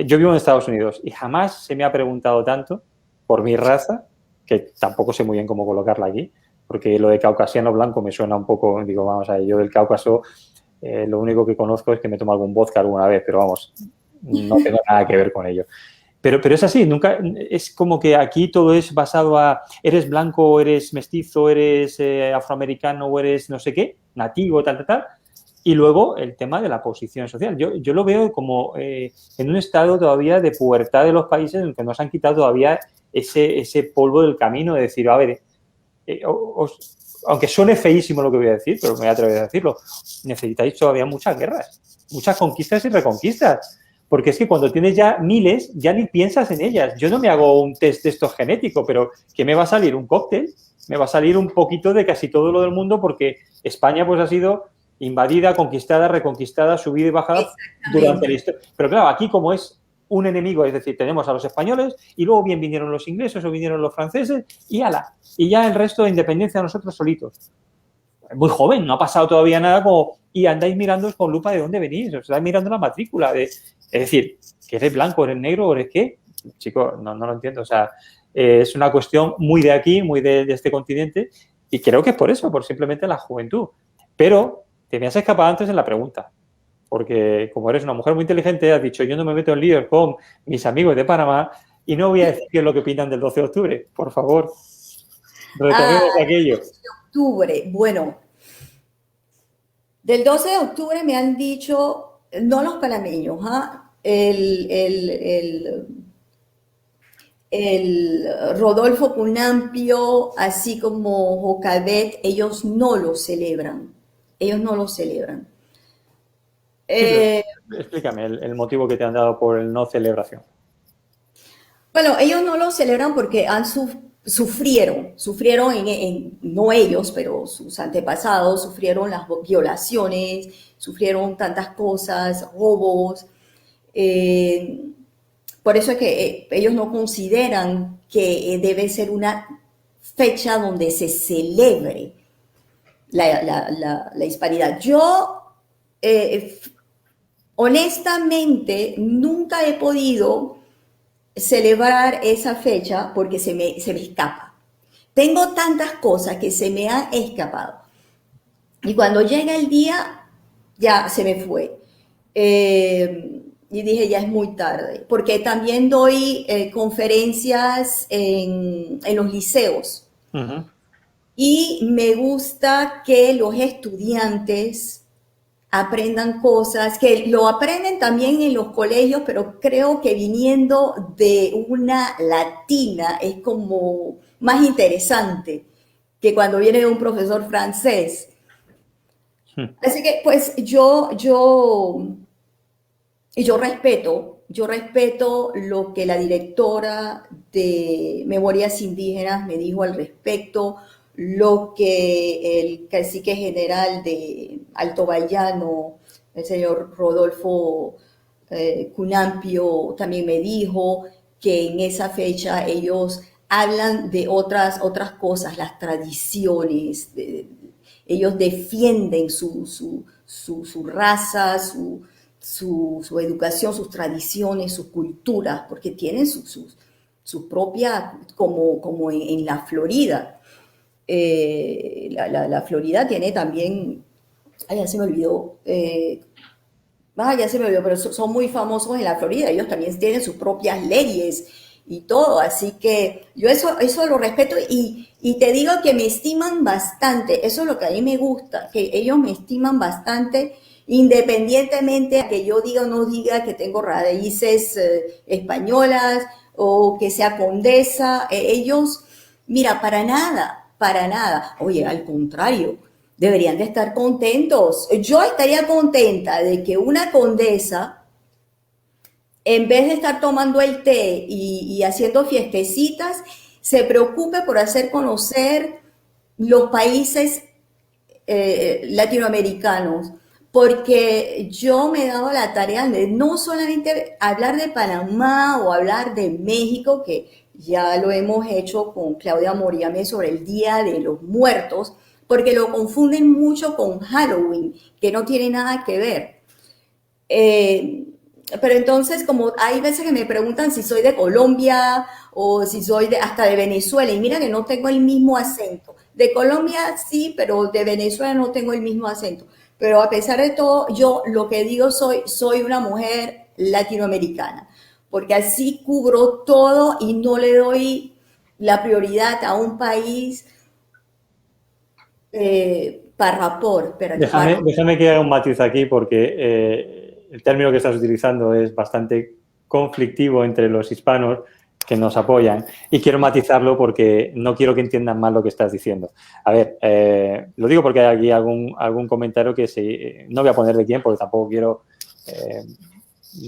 yo vivo en Estados Unidos y jamás se me ha preguntado tanto por mi raza, que tampoco sé muy bien cómo colocarla aquí, porque lo de caucasiano blanco me suena un poco, digo, vamos a ver, yo del Cáucaso lo único que conozco es que me tomo algún vodka alguna vez, pero vamos, no tengo nada que ver con ello. Pero es así, nunca, es como que aquí todo es basado a eres blanco, eres mestizo, eres afroamericano o eres no sé qué, nativo, tal, tal, tal. Y luego el tema de la posición social. Yo lo veo como en un estado todavía de pubertad de los países en que nos han quitado todavía ese polvo del camino de decir, a ver, aunque suene feísimo lo que voy a decir, pero me voy a atrever a decirlo, necesitáis todavía muchas guerras, muchas conquistas y reconquistas. Porque es que cuando tienes ya miles, ya ni piensas en ellas. Yo no me hago un test de esto genético, pero ¿qué me va a salir? ¿Un cóctel? Me va a salir un poquito de casi todo lo del mundo porque España pues ha sido invadida, conquistada, reconquistada, subida y bajada durante la exactamente. historia. Pero claro, aquí como es un enemigo, es decir, tenemos a los españoles y luego bien vinieron los ingleses o vinieron los franceses y ala, y ya el resto de independencia nosotros solitos. Muy joven, no ha pasado todavía nada como, y andáis mirando con lupa de dónde venís, os estáis mirando la matrícula, es decir, que eres blanco, eres negro, o eres qué, chico, no lo entiendo, o sea, es una cuestión muy de aquí, muy de este continente, y creo que es por eso, por simplemente la juventud. Pero te me has escapado antes en la pregunta, porque como eres una mujer muy inteligente, has dicho, yo no me meto en líos con mis amigos de Panamá y no voy a decir qué es lo que opinan del 12 de octubre. Por favor, Ah, retomemos aquello. octubre, bueno, del 12 de octubre me han dicho, no los panameños, ¿ah? El Rodolfo Cunampio, así como Jocabet, ellos no lo celebran. Ellos no lo celebran. Sí, pero Eh, explícame el motivo que te han dado por el no celebración. bueno, ellos no lo celebran porque sufrieron no ellos, pero sus antepasados, sufrieron las violaciones, sufrieron tantas cosas, robos, Eh, por eso es que ellos no consideran que debe ser una fecha donde se celebre la hispanidad. Yo, eh, honestamente, nunca he podido celebrar esa fecha porque se me escapa. Tengo tantas cosas que se me han escapado. Y cuando llega el día, ya se me fue. Y dije, ya es muy tarde, porque también doy conferencias en los liceos. Ujú. Y me gusta que los estudiantes aprendan cosas, que lo aprenden también en los colegios, pero creo que viniendo de una latina es como más interesante que cuando viene de un profesor francés. Así que pues yo respeto lo que la directora de Memorias Indígenas me dijo al respecto, lo que el cacique general de Alto Bayano, el señor Rodolfo Cunampio, también me dijo que en esa fecha ellos hablan de otras cosas, las tradiciones, ellos defienden su raza, su educación, sus tradiciones, sus culturas, porque tienen su propia, como en la Florida. La Florida tiene también, ay, ya se me olvidó, ya se me olvidó, pero son muy famosos en la Florida, ellos también tienen sus propias leyes y todo, así que yo eso lo respeto y te digo que me estiman bastante, eso es lo que a mí me gusta, que ellos me estiman bastante, independientemente a que yo diga o no diga que tengo raíces españolas o que sea condesa, ellos, mira, para nada, oye, al contrario, deberían de estar contentos. Yo estaría contenta de que una condesa, en vez de estar tomando el té y haciendo fiestecitas, se preocupe por hacer conocer los países latinoamericanos, porque yo me he dado la tarea de no solamente hablar de Panamá o hablar de México, que ya lo hemos hecho con Claudia Moriame sobre el Día de los Muertos, porque lo confunden mucho con Halloween, que no tiene nada que ver. Eh, pero entonces, como hay veces que me preguntan si soy de Colombia o si soy hasta de Venezuela, y mira que no tengo el mismo acento. De Colombia sí, pero de Venezuela no tengo el mismo acento. Pero a pesar de todo, yo lo que digo soy una mujer latinoamericana, porque así cubro todo y no le doy la prioridad a un país Déjame que haga un matiz aquí porque el término que estás utilizando es bastante conflictivo entre los hispanos que nos apoyan y quiero matizarlo porque no quiero que entiendan mal lo que estás diciendo. A ver, lo digo porque hay aquí algún comentario que no voy a poner de quién porque tampoco quiero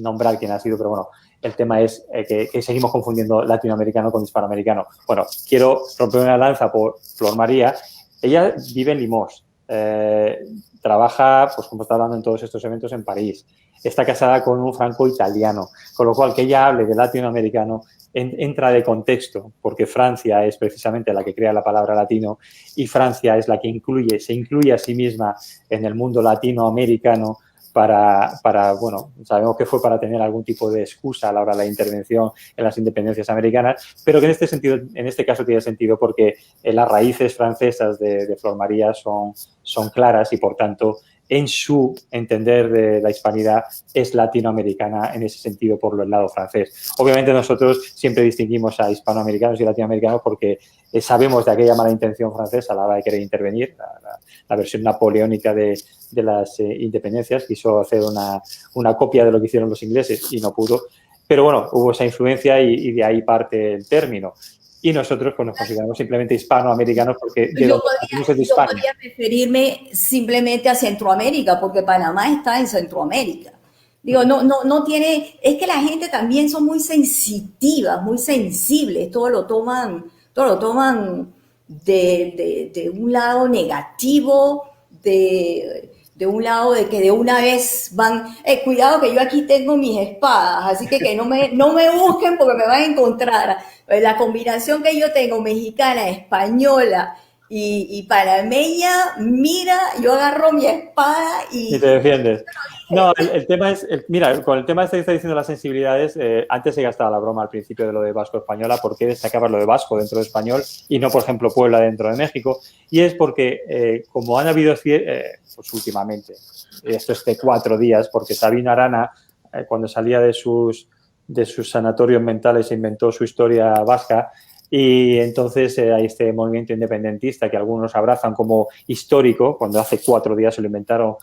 nombrar quién ha sido, pero bueno, el tema es que seguimos confundiendo latinoamericano con hispanoamericano. Bueno, quiero romper una lanza por Flor María. Ella vive en Limos. Trabaja, pues como está hablando en todos estos eventos, en París. Está casada con un franco-italiano, con lo cual que ella hable de latinoamericano entra de contexto, porque Francia es precisamente la que crea la palabra latino y Francia es la que se incluye a sí misma en el mundo latinoamericano bueno, sabemos que fue para tener algún tipo de excusa a la hora de la intervención en las independencias americanas, pero que en este caso tiene sentido porque las raíces francesas de Flor María son claras y, por tanto, en su entender de la hispanidad es latinoamericana en ese sentido por el lado francés. Obviamente nosotros siempre distinguimos a hispanoamericanos y latinoamericanos porque sabemos de aquella mala intención francesa a la hora de querer intervenir, la versión napoleónica de las independencias, quiso hacer una copia de lo que hicieron los ingleses y no pudo, pero bueno, hubo esa influencia y de ahí parte el término. Y nosotros pues, nos consideramos simplemente hispanoamericanos porque yo podría referirme simplemente a Centroamérica, porque Panamá está en Centroamérica. Digo, no tiene, es que la gente también son muy sensitivas, muy sensibles, todo lo toman de un lado negativo, de un lado de que de una vez van, cuidado que yo aquí tengo mis espadas, así que no me busquen porque me van a encontrar. La combinación que yo tengo, mexicana, española y panameña, mira, yo agarro mi espada Y te defiendes. No, el tema es, mira, con el tema este que está diciendo las sensibilidades, antes se gastaba la broma al principio de lo de vasco-española, ¿por qué destacabas lo de vasco dentro de español y no, por ejemplo, Puebla dentro de México? Y es porque, como han habido, pues últimamente, esto es de 4 días, porque Sabino Arana, cuando salía de sus sanatorios mentales, inventó su historia vasca. Y entonces hay este movimiento independentista que algunos abrazan como histórico, cuando hace 4 días se lo inventaron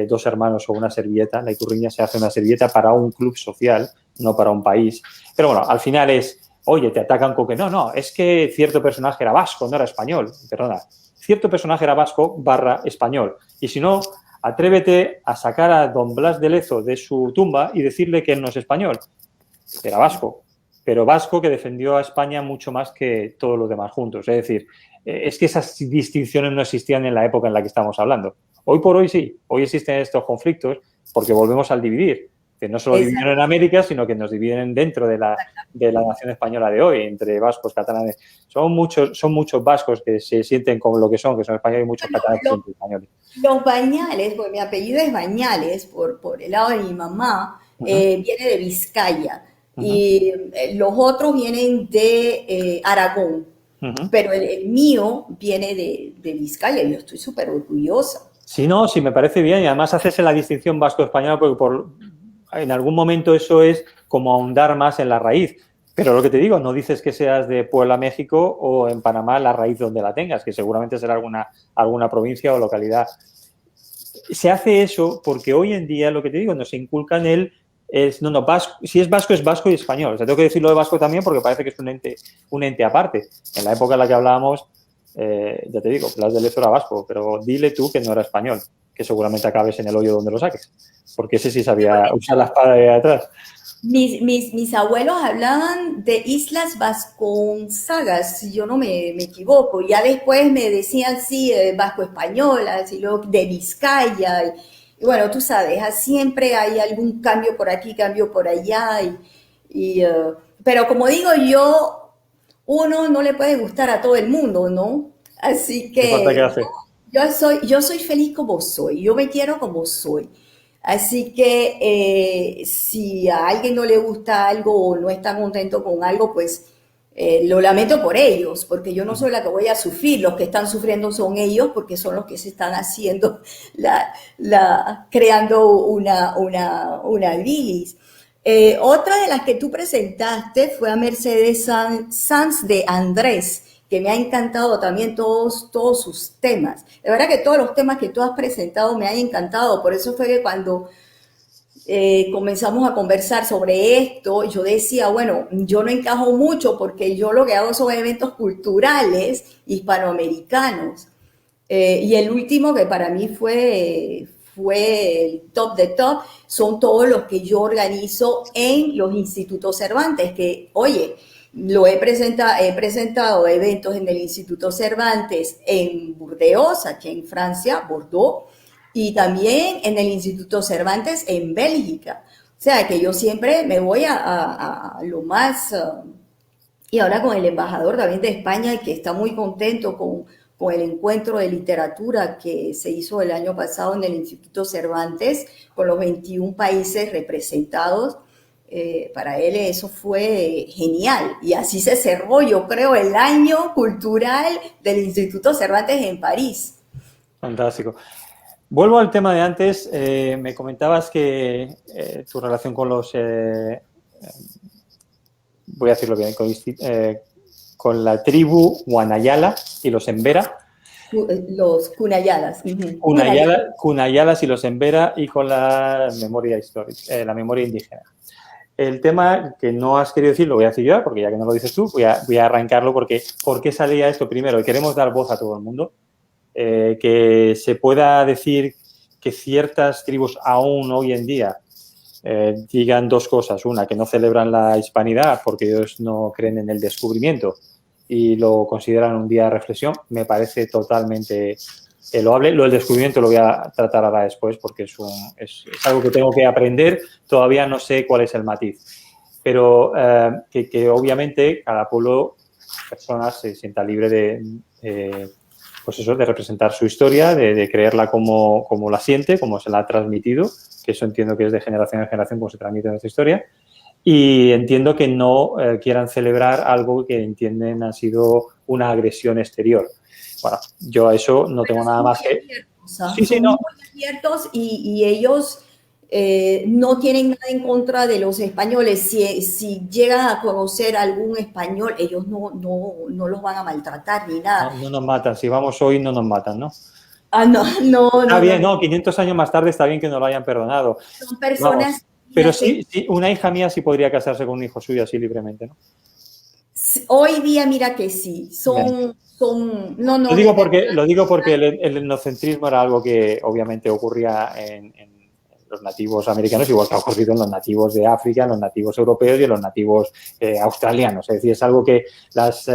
2 hermanos o una servilleta. La ikurriña se hace una servilleta para un club social, no para un país. Pero bueno, al final es, oye, te atacan con que no, es que cierto personaje era vasco, no era español. Perdona, cierto personaje era vasco / español. Y si no, atrévete a sacar a don Blas de Lezo de su tumba y decirle que él no es español. Era vasco, pero vasco que defendió a España mucho más que todos los demás juntos. Es decir, es que esas distinciones no existían en la época en la que estamos hablando. Hoy por hoy sí, hoy existen estos conflictos porque volvemos al dividir, que no solo dividieron en América, sino que nos dividen dentro de la nación española de hoy, entre vascos, catalanes. Son muchos vascos que se sienten como lo que son españoles, y muchos catalanes que son españoles. Los Bañales, porque mi apellido es Bañales, por el lado de mi mamá, viene de Vizcaya. Y los otros vienen de Aragón, pero el mío viene de Vizcaya y yo estoy súper orgullosa. Sí, no, sí, me parece bien y además haces la distinción vasco-española porque en algún momento eso es como ahondar más en la raíz. Pero lo que te digo, no dices que seas de Puebla, México o en Panamá la raíz donde la tengas, que seguramente será alguna provincia o localidad. Se hace eso porque hoy en día, lo que te digo, nos inculcan vasco, si es vasco y español. O sea, tengo que decirlo de vasco también porque parece que es un ente aparte. En la época en la que hablábamos, ya te digo, Blas de Lezo era vasco, pero dile tú que no era español, que seguramente acabes en el hoyo donde lo saques, porque ese sí sabía usar la espada de atrás. Mis abuelos hablaban de Islas Vasconsagas, si yo no me equivoco. Ya después me decían, sí, vasco-españolas, y luego de Vizcaya. Y bueno, tú sabes, siempre hay algún cambio por aquí, cambio por allá. Pero como digo yo, uno no le puede gustar a todo el mundo, ¿no? Así que yo soy feliz como soy, yo me quiero como soy. Así que si a alguien no le gusta algo o no está contento con algo, pues lo lamento por ellos, porque yo no soy la que voy a sufrir, los que están sufriendo son ellos, porque son los que se están haciendo, creando una bilis. Otra de las que tú presentaste fue a Mercedes Sanz de Andrés, que me ha encantado también todos sus temas. De verdad que todos los temas que tú has presentado me han encantado, por eso fue que cuando comenzamos a conversar sobre esto, yo decía, bueno, yo no encajo mucho porque yo lo que hago son eventos culturales hispanoamericanos. Y el último que para mí fue el top de top, son todos los que yo organizo en los institutos Cervantes, que, oye, he presentado eventos en el Instituto Cervantes en Burdeos, aquí en Francia, Bordeaux, y también en el Instituto Cervantes en Bélgica. O sea, que yo siempre me voy a lo más... y ahora con el embajador también de España, que está muy contento con el encuentro de literatura que se hizo el año pasado en el Instituto Cervantes, con los 21 países representados. Para él eso fue genial. Y así se cerró, yo creo, el año cultural del Instituto Cervantes en París. Fantástico. Vuelvo al tema de antes. Me comentabas que tu relación con los... voy a decirlo bien, con la tribu Guanayala y los Embera. Los Cunayalas. Cunayalas y los Embera y con la memoria histórica, la memoria indígena. El tema que no has querido decir, lo voy a decir yo, porque ya que no lo dices tú, voy a arrancarlo porque ¿por qué salía esto primero? Y queremos dar voz a todo el mundo. Que se pueda decir que ciertas tribus aún hoy en día digan 2 cosas. Una, que no celebran la hispanidad porque ellos no creen en el descubrimiento y lo consideran un día de reflexión, me parece totalmente loable. Lo del descubrimiento lo voy a tratar ahora después porque es algo que tengo que aprender. Todavía no sé cuál es el matiz. Pero que obviamente cada pueblo, personas, se sienta libre pues eso, de representar su historia, de creerla como la siente, como se la ha transmitido, que eso entiendo que es de generación en generación como se transmite nuestra historia. Y entiendo que no quieran celebrar algo que entienden ha sido una agresión exterior. Bueno, yo a eso no tengo nada más que... Son muy abiertos y ellos no tienen nada en contra de los españoles. Si llegan a conocer algún español, ellos no los van a maltratar ni nada. No nos matan. Si vamos hoy, no nos matan, ¿no? No. Está bien, no, 500 años más tarde está bien que no lo hayan perdonado. Son personas... Vamos. Pero sí, una hija mía sí podría casarse con un hijo suyo así libremente, ¿no? Hoy día, mira que sí. Lo digo porque el etnocentrismo era algo que obviamente ocurría en los nativos americanos, igual que ha ocurrido en los nativos de África, en los nativos europeos y en los nativos australianos. Es decir, es algo que las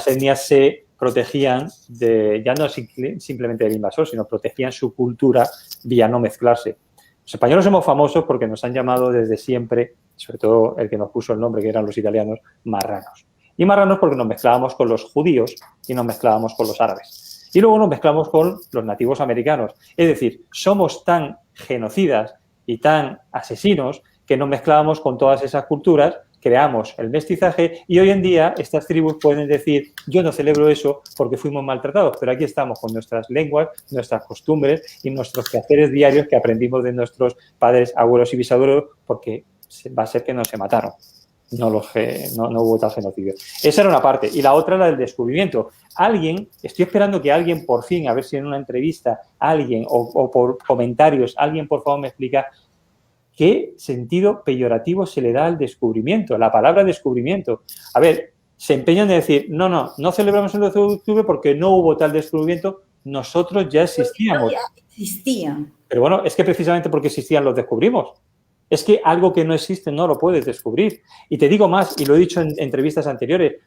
etnias se protegían ya no simplemente del invasor, sino protegían su cultura vía no mezclarse. Los españoles somos famosos porque nos han llamado desde siempre, sobre todo el que nos puso el nombre, que eran los italianos, marranos. Y marranos porque nos mezclábamos con los judíos y nos mezclábamos con los árabes. Y luego nos mezclamos con los nativos americanos. Es decir, somos tan genocidas y tan asesinos que nos mezclábamos con todas esas culturas, creamos el mestizaje y hoy en día estas tribus pueden decir yo no celebro eso porque fuimos maltratados, pero aquí estamos con nuestras lenguas, nuestras costumbres y nuestros quehaceres diarios que aprendimos de nuestros padres, abuelos y bisabuelos porque va a ser que no se mataron. No hubo tal genocidio. Esa era una parte. Y la otra era el descubrimiento. Estoy esperando que alguien por fin, a ver si en una entrevista alguien o por comentarios, alguien por favor me explica qué sentido peyorativo se le da al descubrimiento, la palabra descubrimiento. A ver, se empeñan en decir, no celebramos el 12 de octubre porque no hubo tal descubrimiento, nosotros ya existíamos. Ya existían. Pero bueno, es que precisamente porque existían los descubrimos. Es que algo que no existe no lo puedes descubrir. Y te digo más, y lo he dicho en entrevistas anteriores,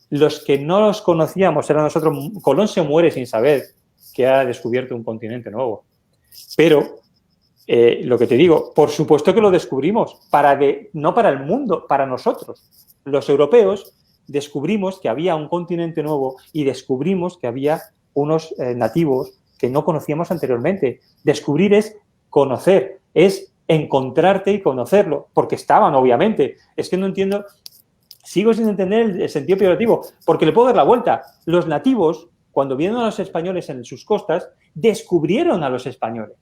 los que no los conocíamos eran nosotros. Colón se muere sin saber que ha descubierto un continente nuevo. Pero lo que te digo, por supuesto que lo descubrimos, no para el mundo, para nosotros. Los europeos descubrimos que había un continente nuevo y descubrimos que había unos nativos que no conocíamos anteriormente. Descubrir es conocer, es encontrarte y conocerlo, porque estaban, obviamente. Es que no entiendo, sigo sin entender el sentido peyorativo, porque le puedo dar la vuelta. Los nativos, cuando vieron a los españoles en sus costas, descubrieron a los españoles.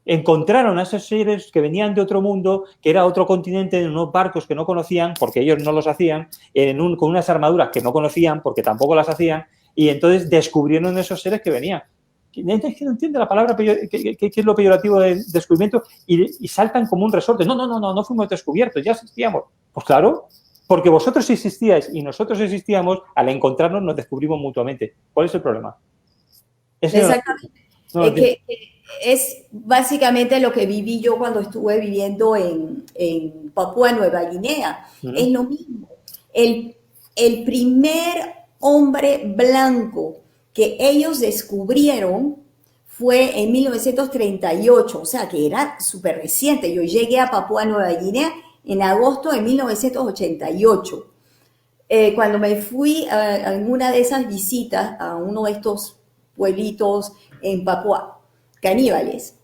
Encontraron a esos seres que venían de otro mundo, que era otro continente, en unos barcos que no conocían, porque ellos no los hacían, con unas armaduras que no conocían, porque tampoco las hacían, y entonces descubrieron esos seres que venían. Es que no entiende la palabra, qué es lo peyorativo del descubrimiento, y saltan como un resorte. No fuimos descubiertos, ya existíamos. Pues claro, porque vosotros existíais y nosotros existíamos, al encontrarnos nos descubrimos mutuamente. ¿Cuál es el problema? Exactamente. Es básicamente lo que viví yo cuando estuve viviendo en Papúa Nueva Guinea. Es lo mismo. El primer hombre blanco que ellos descubrieron fue en 1938, o sea que era súper reciente. Yo llegué a Papúa Nueva Guinea en agosto de 1988. Cuando me fui a una de esas visitas a uno de estos pueblitos en Papúa, caníbales.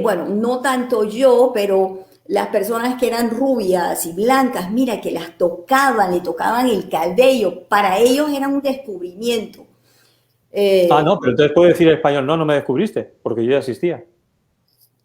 Bueno, no tanto yo, pero las personas que eran rubias y blancas, mira, que las tocaban, le tocaban el cabello, para ellos era un descubrimiento. No, pero entonces puede decir en español, no me descubriste, porque yo ya existía.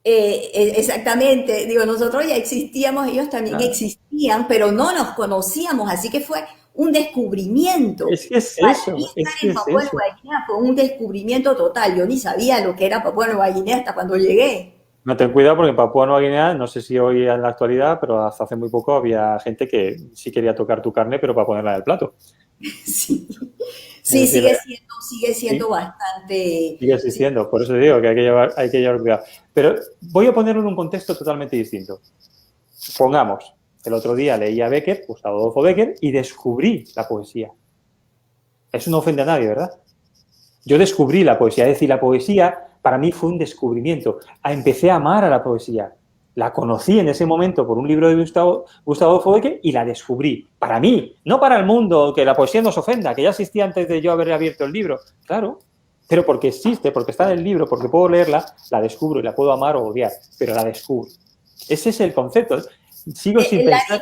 Exactamente, digo, nosotros ya existíamos, ellos también existían, pero no nos conocíamos, así que fue un descubrimiento. Es que es eso. En Papúa Nueva Guinea fue un descubrimiento total. Yo ni sabía lo que era Papúa Nueva Guinea hasta cuando llegué. No, ten cuidado porque en Papúa Nueva Guinea, no sé si hoy en la actualidad, pero hasta hace muy poco había gente que sí quería tocar tu carne, pero para ponerla en el plato. Sí, sigue siendo bastante... Sigue existiendo, por eso digo que hay que llevar cuidado. Pero voy a ponerlo en un contexto totalmente distinto. Pongamos, el otro día leí a Becker, Gustavo Adolfo Becker, y descubrí la poesía. Eso no ofende a nadie, ¿verdad? Yo descubrí la poesía, es decir, la poesía para mí fue un descubrimiento. Empecé a amar a la poesía. La conocí en ese momento por un libro de Gustavo Feuque y la descubrí. Para mí, no para el mundo, que la poesía nos ofenda, que ya existía antes de yo haber abierto el libro. Claro, pero porque existe, porque está en el libro, porque puedo leerla, la descubro y la puedo amar o odiar, pero la descubro. Ese es el concepto. Sigo sin pensar...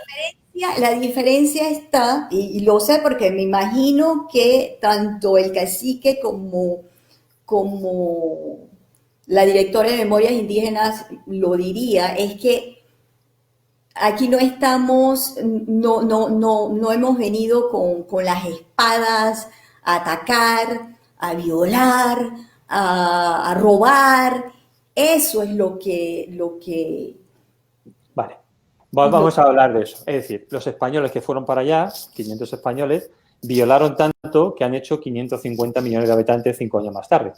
La diferencia está, y lo sé porque me imagino que tanto el cacique como la directora de Memorias Indígenas lo diría, es que aquí no estamos, no hemos venido con las espadas a atacar, a violar, a robar. Eso es Vale, vamos a hablar de eso. Es decir, los españoles que fueron para allá, 500 españoles, violaron tanto que han hecho 550 millones de habitantes 5 años más tarde.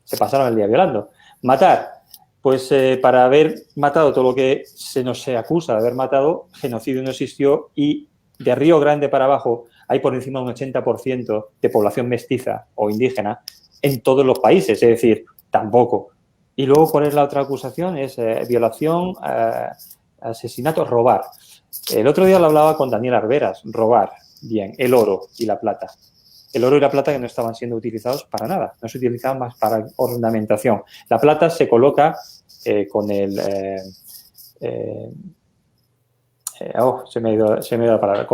Se pasaron el día violando. Matar, pues para haber matado todo lo que se nos acusa de haber matado, genocidio no existió y de Río Grande para abajo hay por encima de un 80% de población mestiza o indígena en todos los países, es decir, tampoco. Y luego, ¿cuál es la otra acusación? Es violación, asesinato, robar. El otro día lo hablaba con Daniel Arberas, robar, bien, el oro y la plata. El oro y la plata que no estaban siendo utilizados para nada, no se utilizaban más para ornamentación. La plata se coloca con el... se me ha ido la palabra.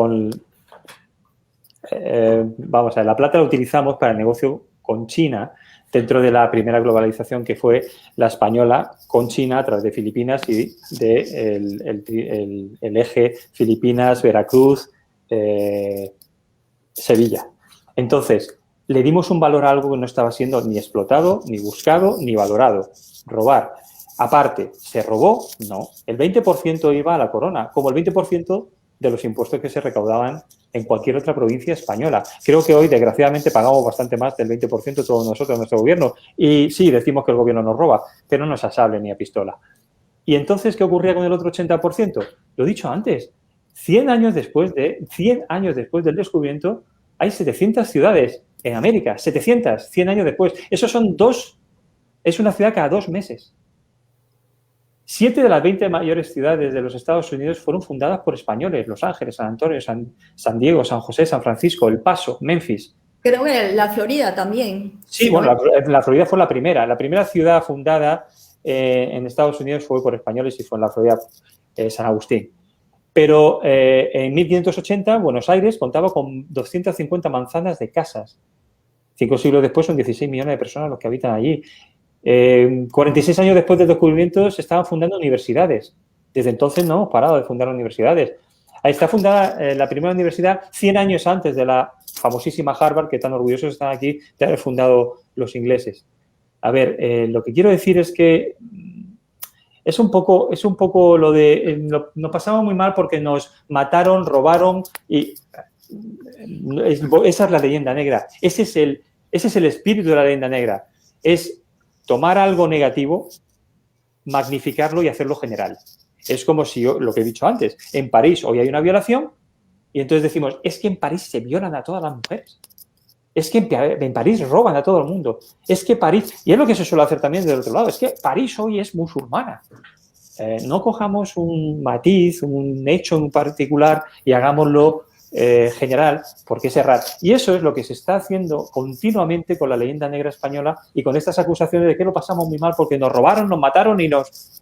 Vamos a ver, la plata la utilizamos para el negocio con China dentro de la primera globalización que fue la española con China a través de Filipinas y el eje Filipinas, Veracruz, Sevilla. Entonces, le dimos un valor a algo que no estaba siendo ni explotado, ni buscado, ni valorado. Robar. Aparte, ¿se robó? No. El 20% iba a la corona, como el 20% de los impuestos que se recaudaban en cualquier otra provincia española. Creo que hoy, desgraciadamente, pagamos bastante más del 20% todos nosotros, nuestro gobierno. Y sí, decimos que el gobierno nos roba, pero no es a sable ni a pistola. ¿Y entonces qué ocurría con el otro 80%? Lo he dicho antes. 100 años después del descubrimiento, hay 700 ciudades en América. 700, 100 años después. Esos son es una ciudad cada 2 meses. 7 de las 20 mayores ciudades de los Estados Unidos fueron fundadas por españoles. Los Ángeles, San Antonio, San Diego, San José, San Francisco, El Paso, Memphis. Creo que la Florida también. Sí, bueno, la Florida fue la primera. La primera ciudad fundada en Estados Unidos fue por españoles y fue en la Florida, San Agustín. Pero en 1580, Buenos Aires contaba con 250 manzanas de casas. 5 siglos después son 16 millones de personas los que habitan allí. 46 años después del descubrimiento se estaban fundando universidades. Desde entonces no hemos parado de fundar universidades. Ahí está fundada la primera universidad 100 años antes de la famosísima Harvard, que tan orgullosos están aquí de haber fundado los ingleses. A ver, lo que quiero decir es que es un poco lo de... nos pasamos muy mal porque nos mataron, robaron y... esa es la leyenda negra. Ese es el espíritu de la leyenda negra. Es tomar algo negativo, magnificarlo y hacerlo general. Es como si lo que he dicho antes, en París hoy hay una violación y entonces decimos, es que en París se violan a todas las mujeres. Es que en París roban a todo el mundo. Es que París, y es lo que se suele hacer también del otro lado, es que París hoy es musulmana. No cojamos un matiz, un hecho en particular y hagámoslo general, porque es errar. Y eso es lo que se está haciendo continuamente con la leyenda negra española y con estas acusaciones de que lo pasamos muy mal porque nos robaron, nos mataron y nos...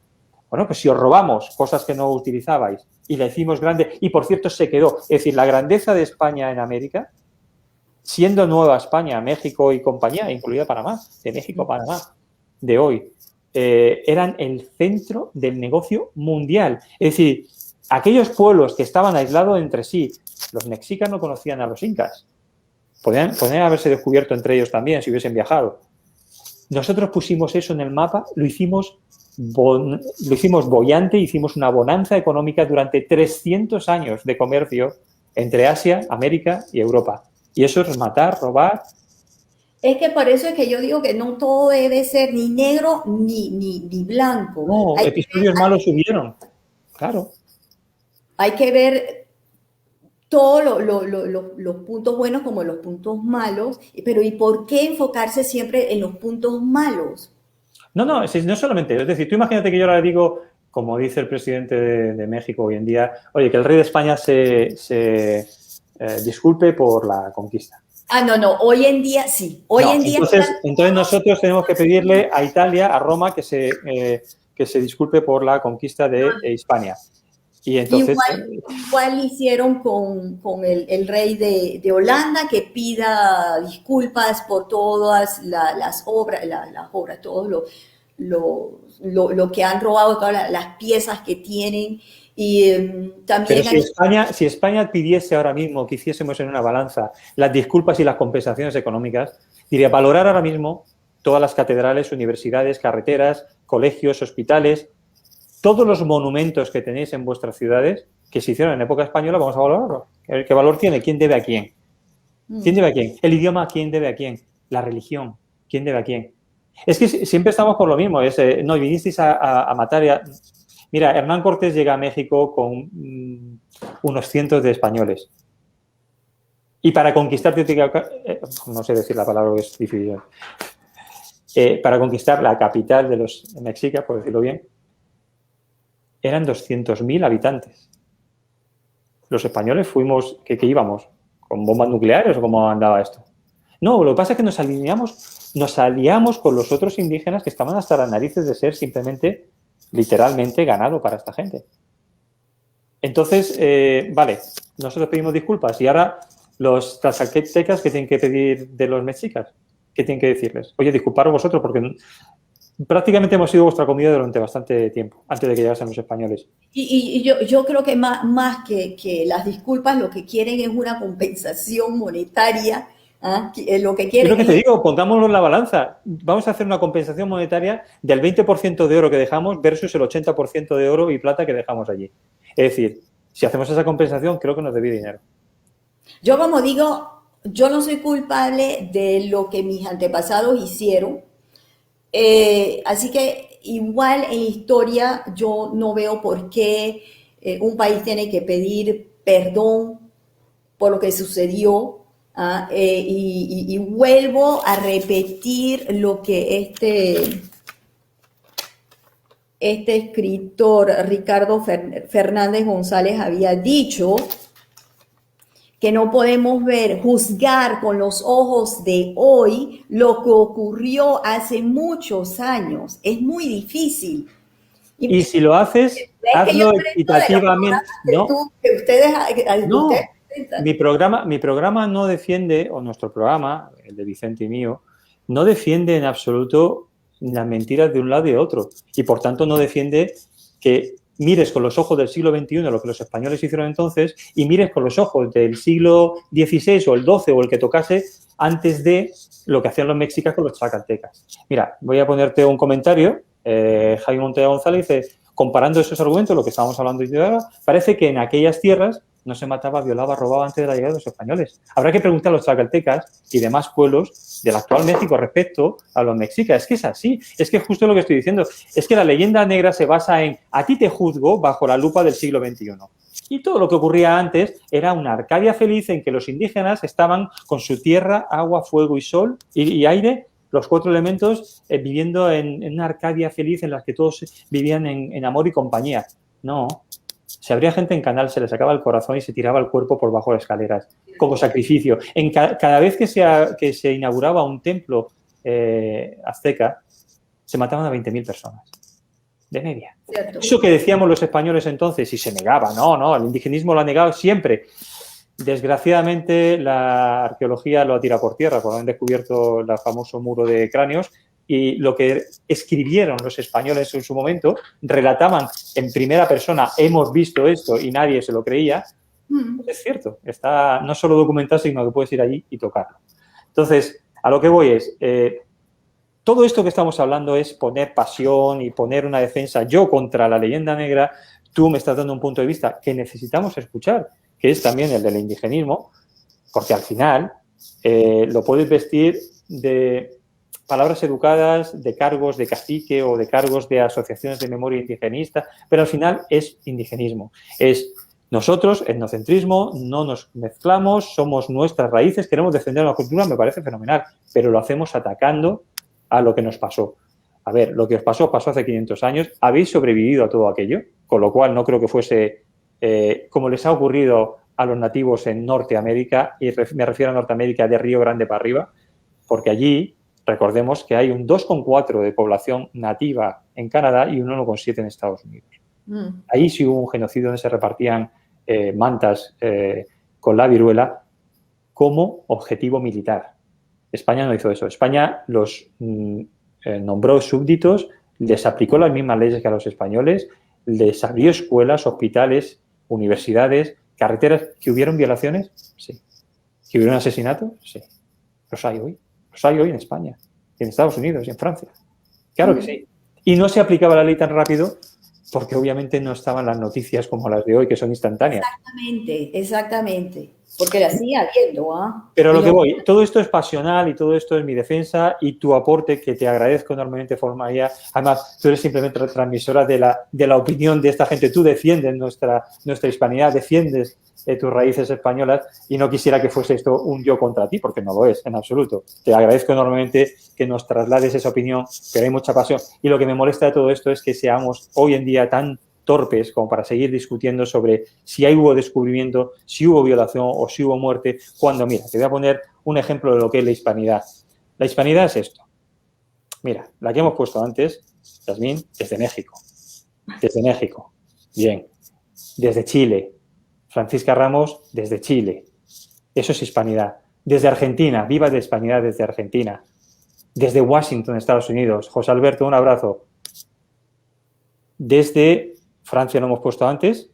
Bueno, pues si os robamos cosas que no utilizabais y la hicimos grande, y por cierto se quedó, es decir, la grandeza de España en América, siendo Nueva España, México y compañía, incluida Panamá, de México, Panamá, de hoy, eran el centro del negocio mundial. Es decir, aquellos pueblos que estaban aislados entre sí, los mexicas no conocían a los incas. Podían haberse descubierto entre ellos también si hubiesen viajado. Nosotros pusimos eso en el mapa, lo hicimos boyante, hicimos una bonanza económica durante 300 años de comercio entre Asia, América y Europa. Y eso es matar, robar. Es que por eso es que yo digo que no todo debe ser ni negro ni blanco. No, episodios malos hubieron, claro. Hay que ver todos los puntos buenos como los puntos malos, pero ¿y por qué enfocarse siempre en los puntos malos? No, no, no solamente. Es decir, tú imagínate que yo ahora digo, como dice el presidente de México hoy en día, oye, que el rey de España se disculpe por la conquista. Ah, no, no, hoy en día sí. Hoy No, en día entonces nosotros tenemos que pedirle a Italia, a Roma, que se disculpe por la conquista de Hispania. Y entonces... igual hicieron con el rey de Holanda, que pida disculpas por todas las obras, todo lo que han robado, todas las piezas que tienen. Y también... Pero si España pidiese ahora mismo que hiciésemos en una balanza las disculpas y las compensaciones económicas, diría valorar ahora mismo todas las catedrales, universidades, carreteras, colegios, hospitales, todos los monumentos que tenéis en vuestras ciudades que se hicieron en época española, vamos a valorarlo. ¿Qué valor tiene? ¿Quién debe a quién? ¿Quién debe a quién? El idioma, ¿quién debe a quién? La religión, ¿quién debe a quién? Es que siempre estamos por lo mismo. No, vinisteis a matar. Mira, Hernán Cortés llega a México con unos cientos de españoles. Y para conquistar no sé decir la palabra, es difícil. Para conquistar la capital de los mexicas, por decirlo bien, eran 200.000 habitantes. Los españoles fuimos, ¿qué íbamos? ¿Con bombas nucleares o cómo andaba esto? No, lo que pasa es que nos aliamos con los otros indígenas que estaban hasta las narices de ser simplemente, literalmente, ganado para esta gente. Entonces, vale, nosotros pedimos disculpas y ahora los tlaxcaltecas, ¿qué tienen que pedir de los mexicas? ¿Qué tienen que decirles? Oye, disculparos vosotros porque prácticamente hemos sido vuestra comida durante bastante tiempo, antes de que llegasen los españoles. Y yo creo que más que las disculpas, lo que quieren es una compensación monetaria. Lo que quieren es lo que te digo, pongámoslo en la balanza. Vamos a hacer una compensación monetaria del 20% de oro que dejamos versus el 80% de oro y plata que dejamos allí. Es decir, si hacemos esa compensación, creo que nos debía dinero. Yo, como digo, yo no soy culpable de lo que mis antepasados hicieron. Así que igual en historia yo no veo por qué un país tiene que pedir perdón por lo que sucedió. Y vuelvo a repetir lo que este escritor Ricardo Fernández González había dicho, que no podemos juzgar con los ojos de hoy lo que ocurrió hace muchos años. Es muy difícil. Y si lo haces, hazlo equitativamente. No, mi programa no defiende, o nuestro programa, el de Vicente y mío, no defiende en absoluto las mentiras de un lado y de otro. Y por tanto no defiende que mires con los ojos del siglo XXI lo que los españoles hicieron entonces y mires con los ojos del siglo XVI o el XII o el que tocase antes de lo que hacían los mexicas con los tlaxcaltecas. Mira, voy a ponerte un comentario. Jaime Montella González dice, comparando esos argumentos, lo que estábamos hablando de ahora, parece que en aquellas tierras no se mataba, violaba, robaba antes de la llegada de los españoles. Habrá que preguntar a los tlaxcaltecas y demás pueblos del actual México respecto a los mexicas. Es que es así, es que justo lo que estoy diciendo, es que la leyenda negra se basa en a ti te juzgo bajo la lupa del siglo XXI. Y todo lo que ocurría antes era una Arcadia feliz en que los indígenas estaban con su tierra, agua, fuego y sol y aire, los 4 elementos, viviendo en una Arcadia feliz en la que todos vivían en amor y compañía. No. Si habría gente en Canal, se le sacaba el corazón y se tiraba el cuerpo por bajo las escaleras, como sacrificio. Cada vez que se inauguraba un templo azteca, se mataban a 20.000 personas, de media. Cierto. Eso que decíamos los españoles entonces, y se negaba, no, el indigenismo lo ha negado siempre. Desgraciadamente, la arqueología lo ha tirado por tierra, cuando han descubierto el famoso muro de cráneos, y lo que escribieron los españoles en su momento, relataban en primera persona, hemos visto esto y nadie se lo creía, es cierto, está no solo documentado, sino que puedes ir allí y tocarlo. Entonces, a lo que voy es, todo esto que estamos hablando es poner pasión y poner una defensa yo contra la leyenda negra, tú me estás dando un punto de vista que necesitamos escuchar, que es también el del indigenismo, porque al final lo puedes vestir de palabras educadas, de cargos de cacique o de cargos de asociaciones de memoria indigenista, pero al final es indigenismo. Es Nosotros, etnocentrismo, no nos mezclamos, somos nuestras raíces, queremos defender la cultura, me parece fenomenal, pero lo hacemos atacando a lo que nos pasó. A ver, lo que os pasó, pasó hace 500 años, habéis sobrevivido a todo aquello, con lo cual no creo que fuese como les ha ocurrido a los nativos en Norteamérica, y me refiero a Norteamérica de Río Grande para arriba, porque allí, recordemos que hay un 2,4 de población nativa en Canadá y un 1,7 en Estados Unidos. Ahí sí hubo un genocidio donde se repartían mantas con la viruela como objetivo militar. España no hizo eso. España los nombró súbditos, les aplicó las mismas leyes que a los españoles, les abrió escuelas, hospitales, universidades, carreteras. ¿Que hubieron violaciones? Sí. ¿Que hubieron asesinatos? Sí. Los hay hoy. Los hay hoy en España, en Estados Unidos y en Francia. Claro que sí. Y no se aplicaba la ley tan rápido porque obviamente no estaban las noticias como las de hoy, que son instantáneas. Exactamente, exactamente. Porque la sigue habiendo, ¿ah? Pero a lo que voy, todo esto es pasional y todo esto es mi defensa y tu aporte, que te agradezco enormemente, María. Además, tú eres simplemente transmisora de la opinión de esta gente. Tú defiendes nuestra hispanidad, defiendes tus raíces españolas, y no quisiera que fuese esto un yo contra ti, porque no lo es, en absoluto. Te agradezco enormemente que nos traslades esa opinión, pero hay mucha pasión. Y lo que me molesta de todo esto es que seamos hoy en día tan torpes como para seguir discutiendo sobre si hubo descubrimiento, si hubo violación o si hubo muerte, cuando, mira, te voy a poner un ejemplo de lo que es la hispanidad. La hispanidad es esto. Mira, la que hemos puesto antes, Yasmín, desde México. Desde México. Bien. Desde Chile. Francisca Ramos, desde Chile. Eso es hispanidad. Desde Argentina. Viva la hispanidad desde Argentina. Desde Washington, Estados Unidos. José Alberto, un abrazo. Desde Francia lo hemos puesto antes.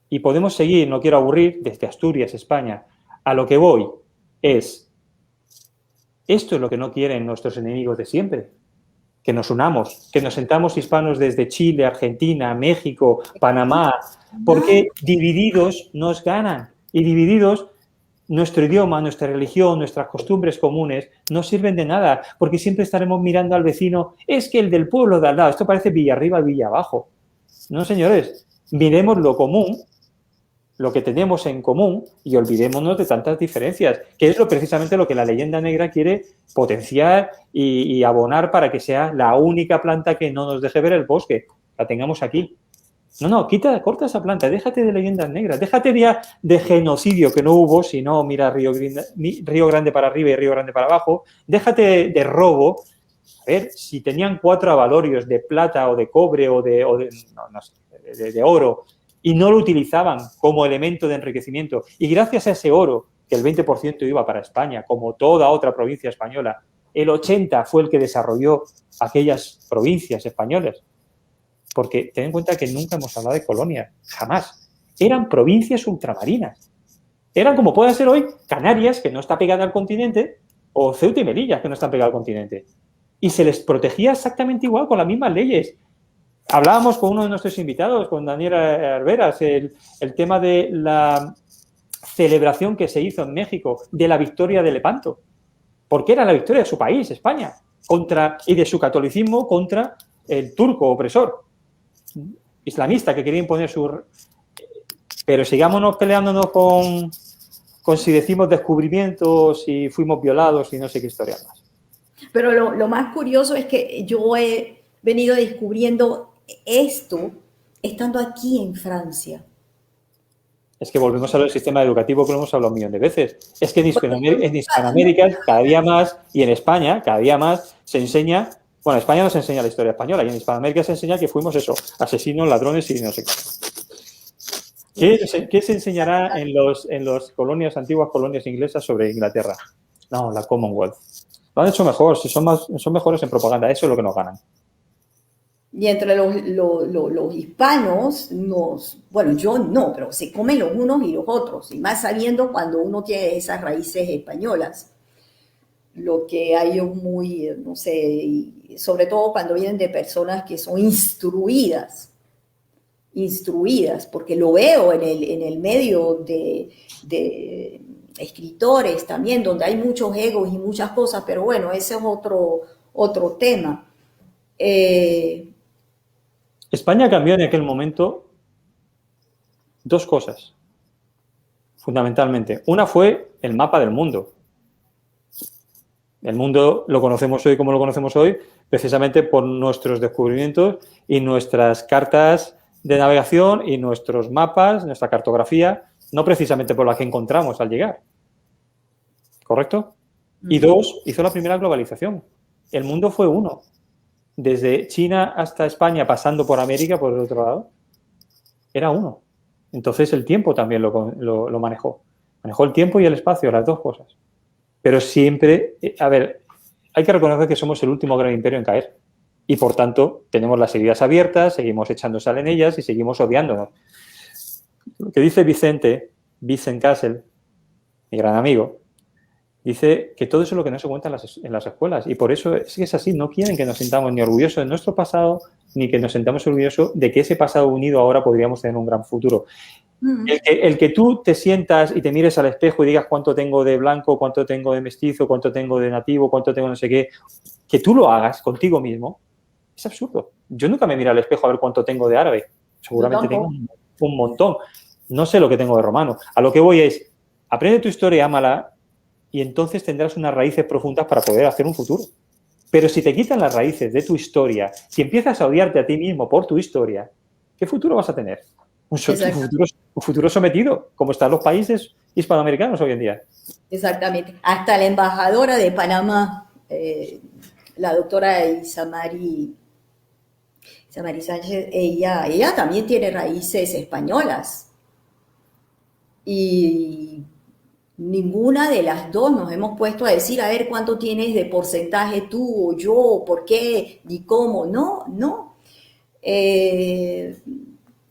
Y podemos seguir, no quiero aburrir, desde Asturias, España. A lo que voy es, esto es lo que no quieren nuestros enemigos de siempre. Que nos unamos, que nos sentamos hispanos desde Chile, Argentina, México, Panamá, porque divididos nos ganan. Y divididos, nuestro idioma, nuestra religión, nuestras costumbres comunes no sirven de nada, porque siempre estaremos mirando al vecino. Es que el del pueblo de al lado, esto parece Villarriba, Villabajo. No, señores, miremos lo común, lo que tenemos en común, y olvidémonos de tantas diferencias, que es precisamente lo que la leyenda negra quiere potenciar y abonar para que sea la única planta que no nos deje ver el bosque, la tengamos aquí. No, corta esa planta, déjate de leyendas negras, déjate de genocidio, que no hubo, sino mira Río Grande para arriba y Río Grande para abajo, déjate de robo. A ver, si tenían 4 avalorios de plata o de cobre o de oro, y no lo utilizaban como elemento de enriquecimiento, y gracias a ese oro, que el 20% iba para España, como toda otra provincia española, el 80% fue el que desarrolló aquellas provincias españolas. Porque ten en cuenta que nunca hemos hablado de colonias, jamás. Eran provincias ultramarinas. Eran como puede ser hoy Canarias, que no está pegada al continente, o Ceuta y Melilla, que no están pegadas al continente. Y se les protegía exactamente igual, con las mismas leyes. Hablábamos con uno de nuestros invitados, con Daniel Arberas, el tema de la celebración que se hizo en México de la victoria de Lepanto, porque era la victoria de su país, España, y de su catolicismo contra el turco opresor islamista que quería imponer su... Pero sigámonos peleándonos con si decimos descubrimientos, si fuimos violados y no sé qué historia más. Pero lo más curioso es que yo he venido descubriendo esto estando aquí en Francia. Es que volvemos a ver el sistema educativo que lo hemos hablado un millón de veces. Es que en Hispanoamérica cada día más, y en España cada día más, se enseña... Bueno, en España no se enseña la historia española, y en Hispanoamérica se enseña que fuimos eso, asesinos, ladrones y no sé qué. ¿Qué se enseñará en las colonias, antiguas colonias inglesas sobre Inglaterra? No, la Commonwealth. Lo han hecho mejor, si son mejores en propaganda, eso es lo que nos ganan. Y entre los hispanos, bueno, yo no, pero se comen los unos y los otros, y más sabiendo cuando uno tiene esas raíces españolas. Lo que hay es muy, no sé, y sobre todo cuando vienen de personas que son instruidas, porque lo veo en el medio de escritores también, donde hay muchos egos y muchas cosas, pero bueno, ese es otro tema. España cambió en aquel momento dos cosas, fundamentalmente. Una fue el mapa del mundo. El mundo lo conocemos hoy como lo conocemos hoy, precisamente por nuestros descubrimientos y nuestras cartas de navegación y nuestros mapas, nuestra cartografía, no precisamente por la que encontramos al llegar. ¿Correcto? Y dos, hizo la primera globalización. El mundo fue uno. Desde China hasta España, pasando por América, por el otro lado, era uno. Entonces el tiempo también lo manejó. Manejó el tiempo y el espacio, las dos cosas. Pero siempre, a ver, hay que reconocer que somos el último gran imperio en caer. Y por tanto, tenemos las heridas abiertas, seguimos echando sal en ellas y seguimos odiándonos. Lo que dice Vincent Castle, mi gran amigo, dice que todo eso es lo que no se cuenta en las escuelas. Y por eso es así, no quieren que nos sintamos ni orgullosos de nuestro pasado, ni que nos sintamos orgullosos de que ese pasado unido ahora podríamos tener un gran futuro. El que tú te sientas y te mires al espejo y digas cuánto tengo de blanco, cuánto tengo de mestizo, cuánto tengo de nativo, cuánto tengo no sé qué, que tú lo hagas contigo mismo, es absurdo. Yo nunca me miro al espejo a ver cuánto tengo de árabe. Seguramente tengo un montón. No sé lo que tengo de romano. A lo que voy es, aprende tu historia, ámala, y entonces tendrás unas raíces profundas para poder hacer un futuro. Pero si te quitan las raíces de tu historia, si empiezas a odiarte a ti mismo por tu historia, ¿qué futuro vas a tener? Un futuro sometido, como están los países hispanoamericanos hoy en día. Exactamente. Hasta la embajadora de Panamá, la doctora Isamari Sánchez, ella también tiene raíces españolas. Y ninguna de las dos nos hemos puesto a decir, a ver cuánto tienes de porcentaje tú o yo, por qué, ni cómo. No.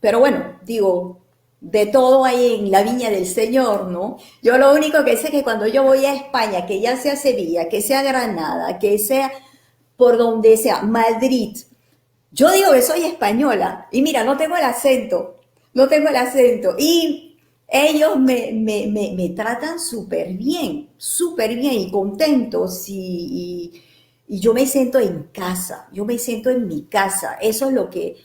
Pero bueno, digo, de todo hay en la viña del Señor, ¿no? Yo lo único que sé es que cuando yo voy a España, que ya sea Sevilla, que sea Granada, que sea por donde sea, Madrid, yo digo que soy española. Y mira, no tengo el acento. Y ellos me tratan súper bien y contentos y yo me siento en casa, yo me siento en mi casa. Eso es lo que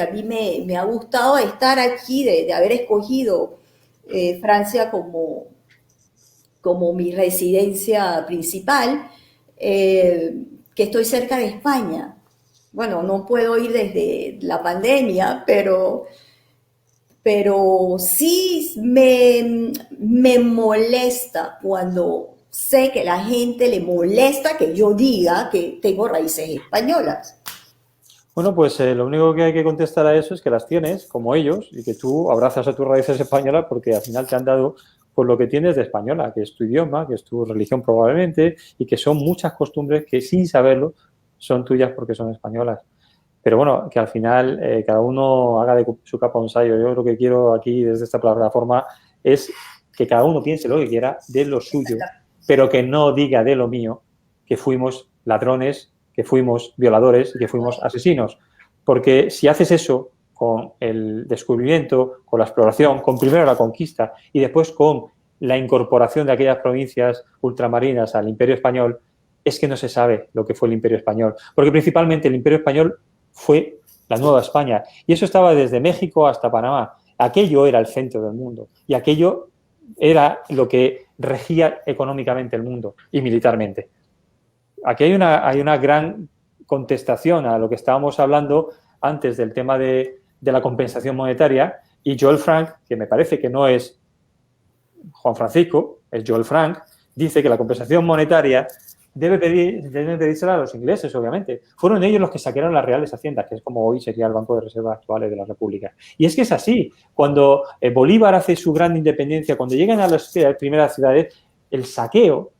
a mí me ha gustado estar aquí, de haber escogido Francia como mi residencia principal, que estoy cerca de España. Bueno, no puedo ir desde la pandemia, pero sí me molesta cuando sé que a la gente le molesta que yo diga que tengo raíces españolas. Bueno, pues lo único que hay que contestar a eso es que las tienes, como ellos, y que tú abrazas a tus raíces españolas porque al final te han dado por lo que tienes de española, que es tu idioma, que es tu religión probablemente, y que son muchas costumbres que sin saberlo son tuyas porque son españolas. Pero bueno, que al final cada uno haga de su capa un sayo. Yo lo que quiero aquí desde esta plataforma es que cada uno piense lo que quiera de lo suyo, pero que no diga de lo mío que fuimos ladrones, que fuimos violadores y que fuimos asesinos. Porque si haces eso con el descubrimiento, con la exploración, con primero la conquista y después con la incorporación de aquellas provincias ultramarinas al Imperio Español, es que no se sabe lo que fue el Imperio Español. Porque principalmente el Imperio Español fue la Nueva España. Y eso estaba desde México hasta Panamá. Aquello era el centro del mundo. Y aquello era lo que regía económicamente el mundo y militarmente. Aquí hay una gran contestación a lo que estábamos hablando antes del tema de la compensación monetaria. Y Joel Frank, que me parece que no es Juan Francisco, es Joel Frank, dice que la compensación monetaria deben pedírsela a los ingleses, obviamente. Fueron ellos los que saquearon las reales haciendas, que es como hoy sería el Banco de Reserva actual de la República. Y es que es así. Cuando Bolívar hace su gran independencia, cuando llegan a las primeras ciudades, el saqueo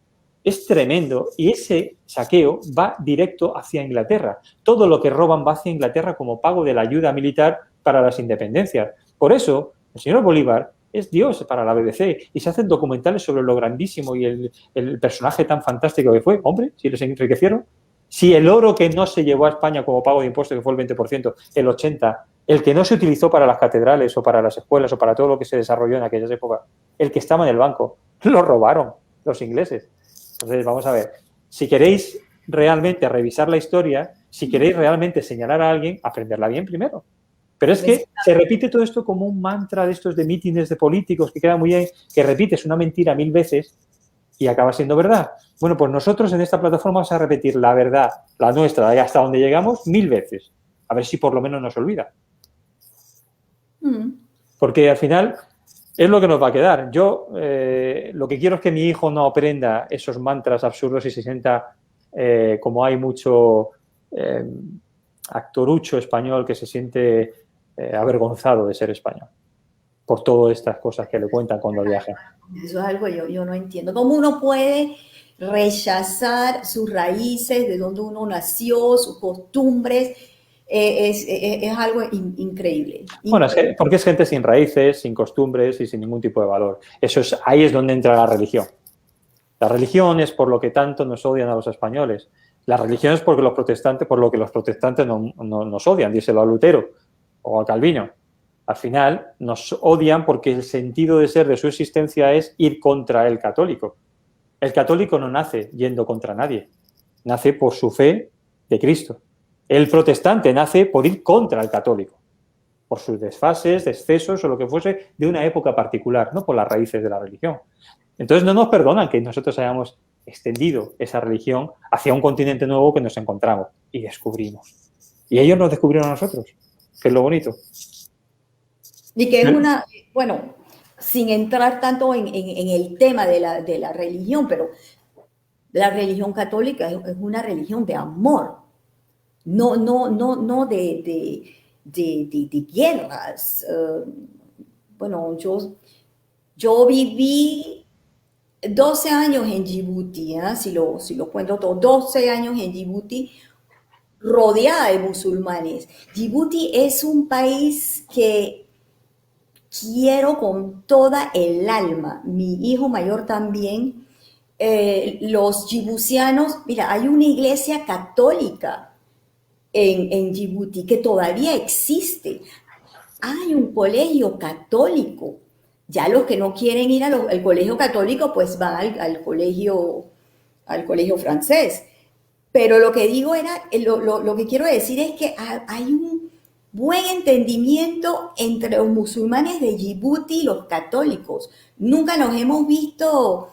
es tremendo y ese saqueo va directo hacia Inglaterra. Todo lo que roban va hacia Inglaterra como pago de la ayuda militar para las independencias. Por eso, el señor Bolívar es Dios para la BBC y se hacen documentales sobre lo grandísimo y el personaje tan fantástico que fue. Hombre, si les enriquecieron, si el oro que no se llevó a España como pago de impuestos, que fue el 20%, el 80%, el que no se utilizó para las catedrales o para las escuelas o para todo lo que se desarrolló en aquellas épocas, el que estaba en el banco, lo robaron los ingleses. Entonces, vamos a ver, si queréis realmente revisar la historia, si queréis realmente señalar a alguien, aprenderla bien primero. Pero es que se repite todo esto como un mantra de estos de mítines de políticos que queda muy bien, que repites una mentira 1000 veces y acaba siendo verdad. Bueno, pues nosotros en esta plataforma vamos a repetir la verdad, la nuestra, de hasta donde llegamos, 1000 veces. A ver si por lo menos nos olvida. Porque al final es lo que nos va a quedar. Yo lo que quiero es que mi hijo no aprenda esos mantras absurdos y se sienta, como hay mucho actorucho español que se siente avergonzado de ser español por todas estas cosas que le cuentan cuando viaja. Eso es algo que yo no entiendo. ¿Cómo uno puede rechazar sus raíces, de donde uno nació, sus costumbres? Es algo increíble. Bueno, porque es gente sin raíces, sin costumbres y sin ningún tipo de valor. Ahí es donde entra la religión. La religión es por lo que tanto nos odian a los españoles. La religión es por lo que los protestantes nos odian, díselo a Lutero o a Calvino. Al final nos odian porque el sentido de ser de su existencia es ir contra el católico. El católico no nace yendo contra nadie, nace por su fe de Cristo. El protestante nace por ir contra el católico, por sus desfases, excesos o lo que fuese de una época particular, no por las raíces de la religión. Entonces no nos perdonan que nosotros hayamos extendido esa religión hacia un continente nuevo que nos encontramos y descubrimos. Y ellos nos descubrieron a nosotros, que es lo bonito. Y que es bueno, sin entrar tanto en el tema de la religión, pero la religión católica es una religión de amor, no de guerras. Bueno, yo viví 12 años en Djibouti, si lo cuento todo, 12 años en Djibouti, rodeada de musulmanes. Djibouti es un país que quiero con toda el alma. Mi hijo mayor también. Los djiboutianos, mira, hay una iglesia católica en Djibouti que todavía existe. Hay un colegio católico. Ya los que no quieren ir al colegio católico, pues van al colegio francés. Pero lo que digo lo que quiero decir es que hay un buen entendimiento entre los musulmanes de Djibouti y los católicos. Nunca nos hemos visto.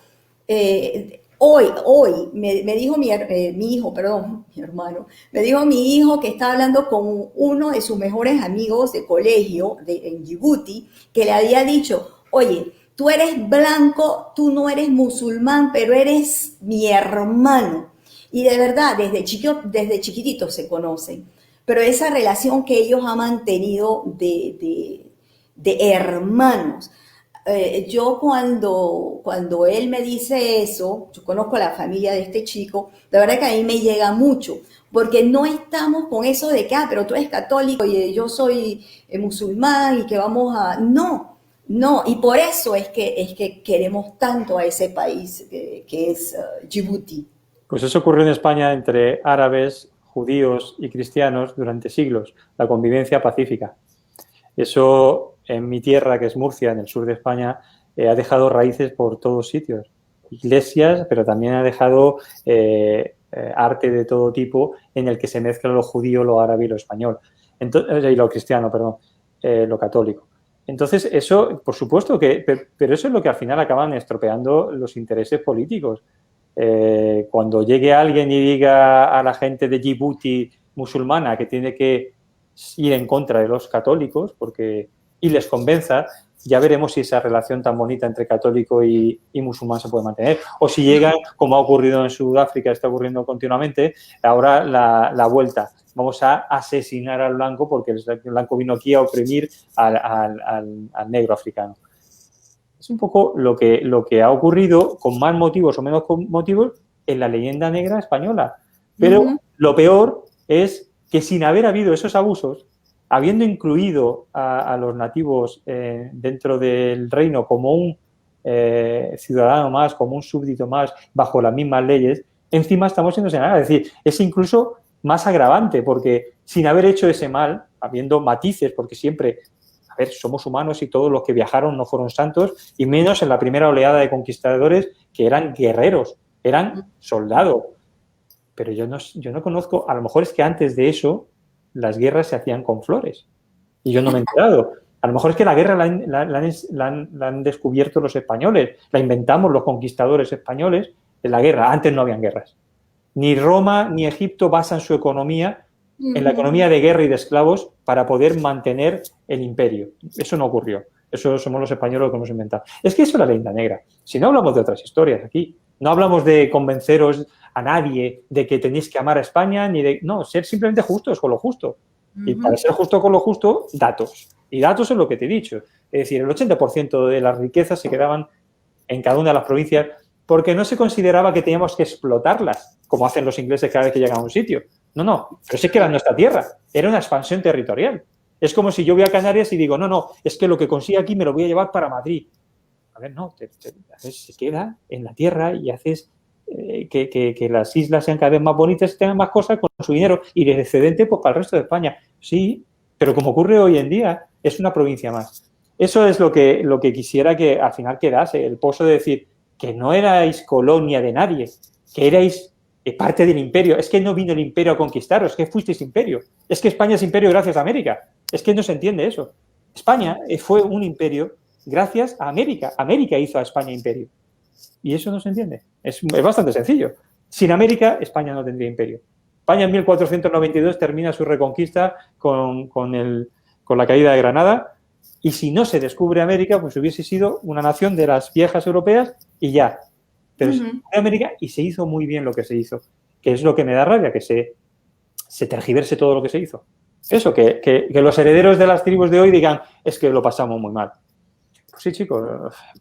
Hoy me dijo mi hijo, perdón, mi hermano, me dijo mi hijo que está hablando con uno de sus mejores amigos de colegio en Djibouti, que le había dicho, oye, tú eres blanco, tú no eres musulmán, pero eres mi hermano. Y de verdad, desde chiquititos se conocen. Pero esa relación que ellos han mantenido de hermanos. Yo cuando él me dice eso, yo conozco a la familia de este chico, la verdad que a mí me llega mucho, porque no estamos con eso de que, pero tú eres católico y yo soy musulmán y que vamos a... No, y por eso es que queremos tanto a ese país que es Djibouti. Pues eso ocurrió en España entre árabes, judíos y cristianos durante siglos, la convivencia pacífica. Eso en mi tierra, que es Murcia, en el sur de España, ha dejado raíces por todos sitios. Iglesias, pero también ha dejado arte de todo tipo en el que se mezcla lo judío, lo árabe y lo español. Y lo cristiano, perdón, lo católico. Entonces, eso, por supuesto, pero eso es lo que al final acaban estropeando los intereses políticos. Cuando llegue alguien y diga a la gente de Djibouti musulmana que tiene que ir en contra de los católicos y les convenza, ya veremos si esa relación tan bonita entre católico y musulmán se puede mantener. O si llegan, como ha ocurrido en Sudáfrica, está ocurriendo continuamente, ahora la vuelta. Vamos a asesinar al blanco porque el blanco vino aquí a oprimir al negro africano. Es un poco lo que ha ocurrido con más motivos o menos motivos en la leyenda negra española. Pero lo peor es que sin haber habido esos abusos, habiendo incluido a los nativos dentro del reino como un ciudadano más, como un súbdito más, bajo las mismas leyes, encima estamos siendo señalados. Es decir, es incluso más agravante porque sin haber hecho ese mal, habiendo matices, porque siempre... A ver, somos humanos y todos los que viajaron no fueron santos, y menos en la primera oleada de conquistadores que eran guerreros, eran soldados. Pero yo no conozco, a lo mejor es que antes de eso las guerras se hacían con flores. y yo no me he enterado. A lo mejor es que la guerra la han descubierto los españoles, la inventamos los conquistadores españoles en la guerra. Antes no habían guerras. Ni Roma ni Egipto basan su economía en la economía de guerra y de esclavos para poder mantener el imperio. Eso no ocurrió. Eso somos los españoles los que hemos inventado. Es que eso es la leyenda negra. Si no hablamos de otras historias aquí, no hablamos de convenceros a nadie de que tenéis que amar a España, ni de... No, ser simplemente justos con lo justo. Y para ser justo con lo justo, datos. Y datos es lo que te he dicho. Es decir, el 80% de las riquezas se quedaban en cada una de las provincias porque no se consideraba que teníamos que explotarlas, como hacen los ingleses cada vez que llegan a un sitio. No, pero sí que era nuestra tierra. Era una expansión territorial. Es como si yo voy a Canarias y digo, no, es que lo que consiga aquí me lo voy a llevar para Madrid. A ver, no, se queda en la tierra y haces que las islas sean cada vez más bonitas y tengan más cosas con su dinero y el excedente pues para el resto de España. Sí, pero como ocurre hoy en día, es una provincia más. Eso es lo que quisiera que al final quedase, el pozo de decir que no erais colonia de nadie, que erais parte del imperio. Es que no vino el imperio a conquistaros, es que fuisteis imperio. Es que España es imperio gracias a América. Es que no se entiende eso. España fue un imperio gracias a América. América hizo a España imperio. Y eso no se entiende. Es bastante sencillo. Sin América, España no tendría imperio. España en 1492 termina su reconquista con la caída de Granada, y si no se descubre América, pues hubiese sido una nación de las viejas europeas y ya. Pero se descubre América y se hizo muy bien lo que se hizo, que es lo que me da rabia, que se tergiverse todo lo que se hizo. Eso, que los herederos de las tribus de hoy digan, es que lo pasamos muy mal. Pues sí, chicos,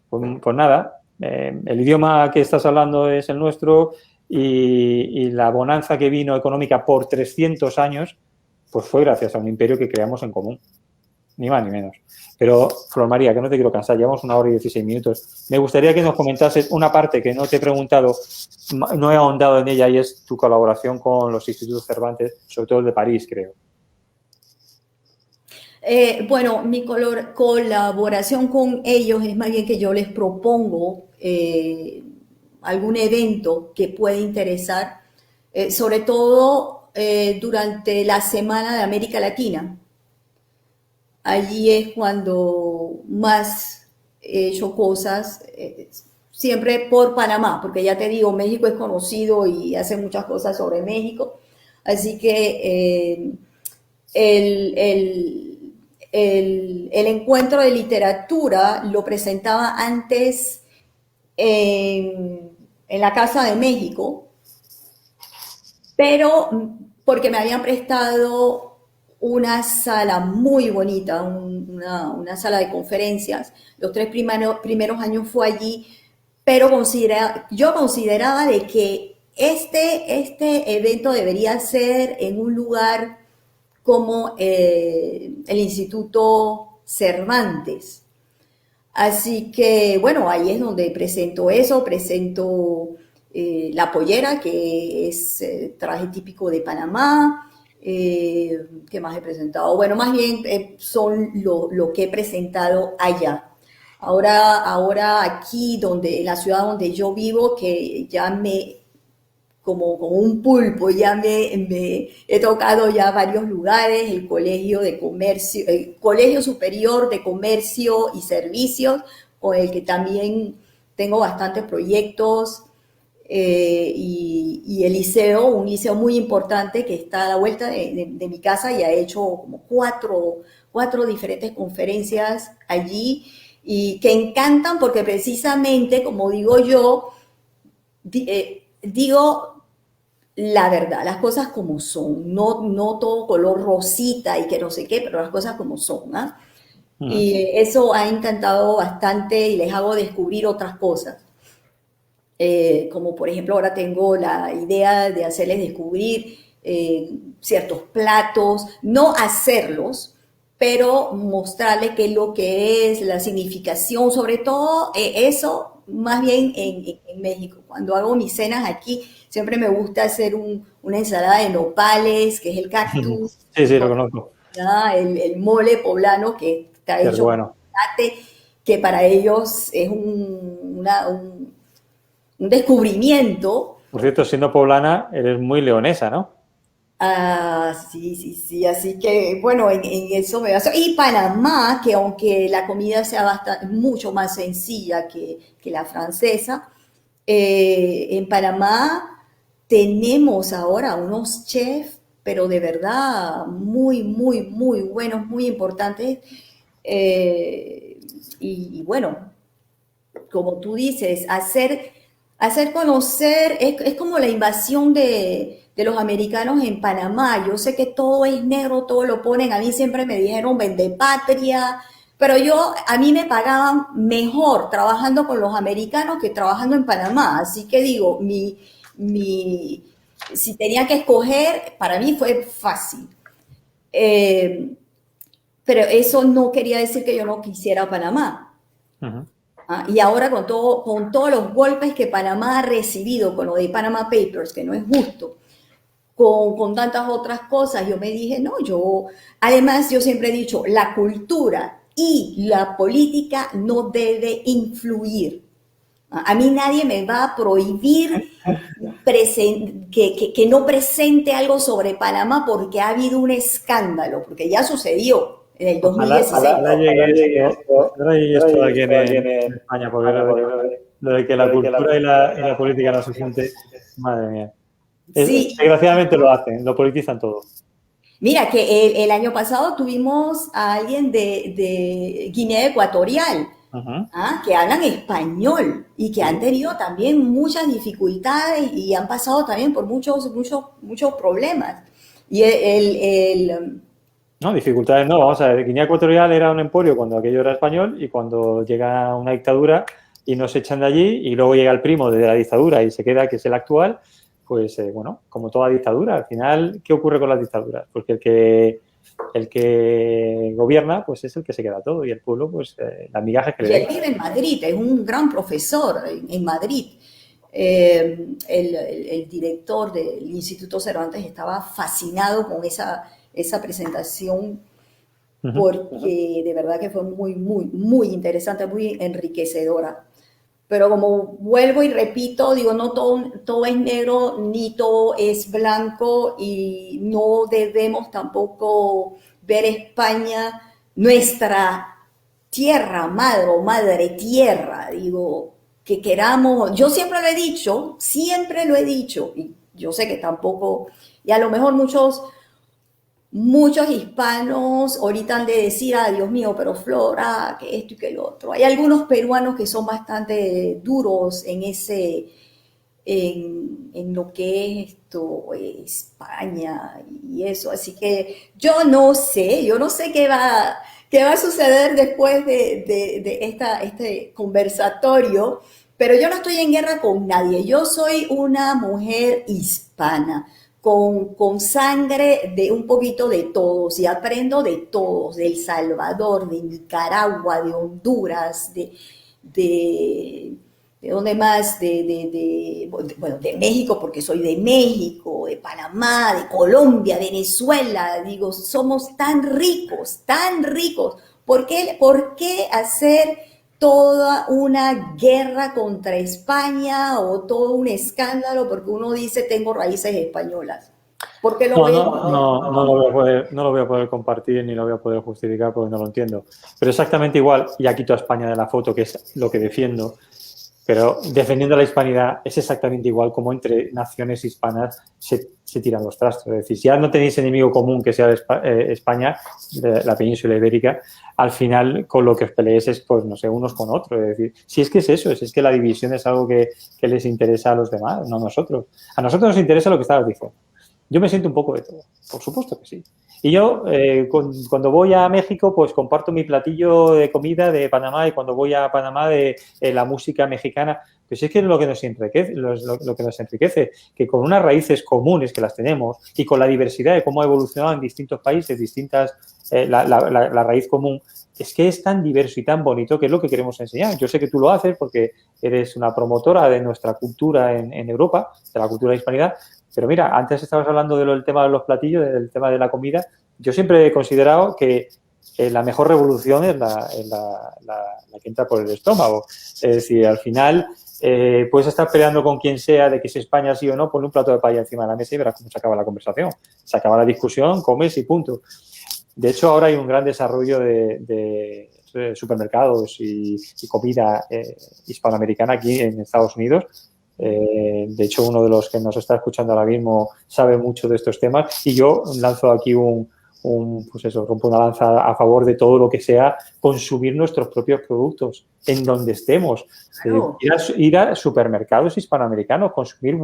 pues nada. El idioma que estás hablando es el nuestro y la bonanza que vino económica por 300 años, pues fue gracias a un imperio que creamos en común. Ni más ni menos. Pero, Flor María, que no te quiero cansar, llevamos 1 hora y 16 minutos. Me gustaría que nos comentases una parte que no te he preguntado, no he ahondado en ella, y es tu colaboración con los institutos Cervantes, sobre todo el de París, creo. Bueno, mi colaboración con ellos es más bien que yo les propongo algún evento que pueda interesar, sobre todo durante la Semana de América Latina. Allí es cuando más he hecho cosas, siempre por Panamá, porque ya te digo, México es conocido y hace muchas cosas sobre México. Así que el encuentro de literatura lo presentaba antes en la Casa de México, pero porque me habían prestado una sala muy bonita, una sala de conferencias. Los 3 primeros años fue allí, pero yo consideraba de que este evento debería ser en un lugar como el Instituto Cervantes. Así que, bueno, ahí es donde presento eso, presento la pollera, que es traje típico de Panamá. ¿Qué más he presentado? Bueno, más bien son lo que he presentado allá. Ahora aquí, en la ciudad donde yo vivo, que ya como un pulpo, ya me he tocado ya varios lugares, el Colegio Superior de Comercio y Servicios, con el que también tengo bastantes proyectos, y el liceo, un liceo muy importante que está a la vuelta de mi casa, y ha hecho como cuatro diferentes conferencias allí, y que encantan porque precisamente, como digo yo, digo la verdad, las cosas como son, no todo color rosita y que no sé qué, pero las cosas como son, ¿ah? Y eso ha encantado bastante y les hago descubrir otras cosas. Como por ejemplo ahora tengo la idea de hacerles descubrir ciertos platos, no hacerlos, pero mostrarles qué es lo que es, la significación, sobre todo eso más bien en México. Cuando hago mis cenas aquí, siempre me gusta hacer una ensalada de nopales, que es el cactus. Sí, lo conozco. El mole poblano, que está hecho con chocolate, que para ellos es un descubrimiento. Por cierto, siendo poblana, eres muy leonesa, ¿no? Sí, sí, sí, así que bueno, en eso me baso. Y Panamá, que aunque la comida sea bastante, mucho más sencilla que la francesa, en Panamá tenemos ahora unos chefs, pero de verdad muy, muy, muy buenos, muy importantes. Y bueno, como tú dices, hacer conocer, es como la invasión de los americanos en Panamá. Yo sé que todo es negro, todo lo ponen, a mí siempre me dijeron vende patria, pero a mí me pagaban mejor trabajando con los americanos que trabajando en Panamá. Así que digo, mi, si tenía que escoger, para mí fue fácil. Eh, pero eso no quería decir que yo no quisiera Panamá. Ujú. ¿Ah? Y ahora con todos los golpes que Panamá ha recibido con lo de Panama Papers, que no es justo, con tantas otras cosas, yo me dije, no, además yo siempre he dicho, la cultura y la política no debe influir. A mí nadie me va a prohibir que no presente algo sobre Panamá porque ha habido un escándalo, porque ya sucedió en el Ojalá, 2016. ojalá llegue esto aquí en España, porque lo de que la cultura y la política no se junte, madre mía. Sí, Desgraciadamente lo hacen, lo politizan todo. mira que el año pasado tuvimos a alguien de Guinea Ecuatorial, Ujú. ¿ah? Que hablan español y que han Sí. tenido también muchas dificultades y han pasado también por muchos, muchos, muchos problemas. Y No, dificultades no, vamos a ver, Guinea Ecuatorial era un emporio cuando aquello era español y cuando llega una dictadura y nos echan de allí y luego llega el primo de la dictadura y se queda, que es el actual, pues bueno, como toda dictadura, al final, ¿qué ocurre con las dictaduras? Porque el que gobierna, pues es el que se queda todo y el pueblo, pues las migajas que le y él den. vive en Madrid, es un gran profesor en Madrid. El director del Instituto Cervantes estaba fascinado con esa presentación Ujú. porque de verdad que fue muy, muy, muy interesante, muy enriquecedora. Pero como vuelvo y repito, digo, no todo es negro ni todo es blanco y no debemos tampoco ver España, nuestra tierra madre o madre tierra, digo, que queramos, yo siempre lo he dicho, y yo sé que tampoco, y a lo mejor muchos hispanos ahorita han de decir, ah, Dios mío, pero Flora, que esto y que lo otro. Hay algunos peruanos que son bastante duros en lo que es esto, España y eso. Así que yo no sé qué va a suceder después de este conversatorio, pero yo no estoy en guerra con nadie. Yo soy una mujer hispana con sangre de un poquito de todos y aprendo de todos, de El Salvador, de Nicaragua, de Honduras, de, ¿de dónde más? Bueno, de México, porque soy de México, de Panamá, de Colombia, Venezuela. Digo, somos tan ricos, tan ricos. Por qué hacer toda una guerra contra España o todo un escándalo porque uno dice tengo raíces españolas? ¿Por qué lo No, ven? no lo voy a poder, no lo voy a poder compartir ni lo voy a poder justificar porque no lo entiendo. Pero exactamente igual, ya quito a España de la foto, que es lo que defiendo, pero defendiendo la hispanidad es exactamente igual como entre naciones hispanas se tiran los trastos. Es decir, si ya no tenéis enemigo común que sea España, la península ibérica, al final con lo que os peleéis es, pues no sé, unos con otros. Es decir, si es que es eso, si es que la división es algo que les interesa a los demás, no a nosotros. A nosotros nos interesa lo que estabas diciendo. Yo me siento un poco de todo, por supuesto que sí. Y yo, cuando voy a México, pues comparto mi platillo de comida de Panamá y cuando voy a Panamá de la música mexicana, pues es que es lo que nos enriquece, lo que nos enriquece, que con unas raíces comunes que las tenemos y con la diversidad de cómo ha evolucionado en distintos países, la raíz común, es que es tan diverso y tan bonito que es lo que queremos enseñar. Yo sé que tú lo haces porque eres una promotora de nuestra cultura en Europa, de la cultura de la hispanidad, pero mira, antes estabas hablando del tema de los platillos, del tema de la comida. Yo siempre he considerado que la mejor revolución es la que entra por el estómago. Es decir, al final puedes estar peleando con quien sea de que si España sí o no, pon un plato de paella encima de la mesa y verás cómo se acaba la conversación. Se acaba la discusión, comes y punto. De hecho, ahora hay un gran desarrollo de supermercados y comida hispanoamericana aquí en Estados Unidos. De hecho, uno de los que nos está escuchando ahora mismo sabe mucho de estos temas y yo lanzo aquí pues eso, rompo una lanza a favor de todo lo que sea consumir nuestros propios productos en donde estemos. Claro. Ir a supermercados hispanoamericanos, consumir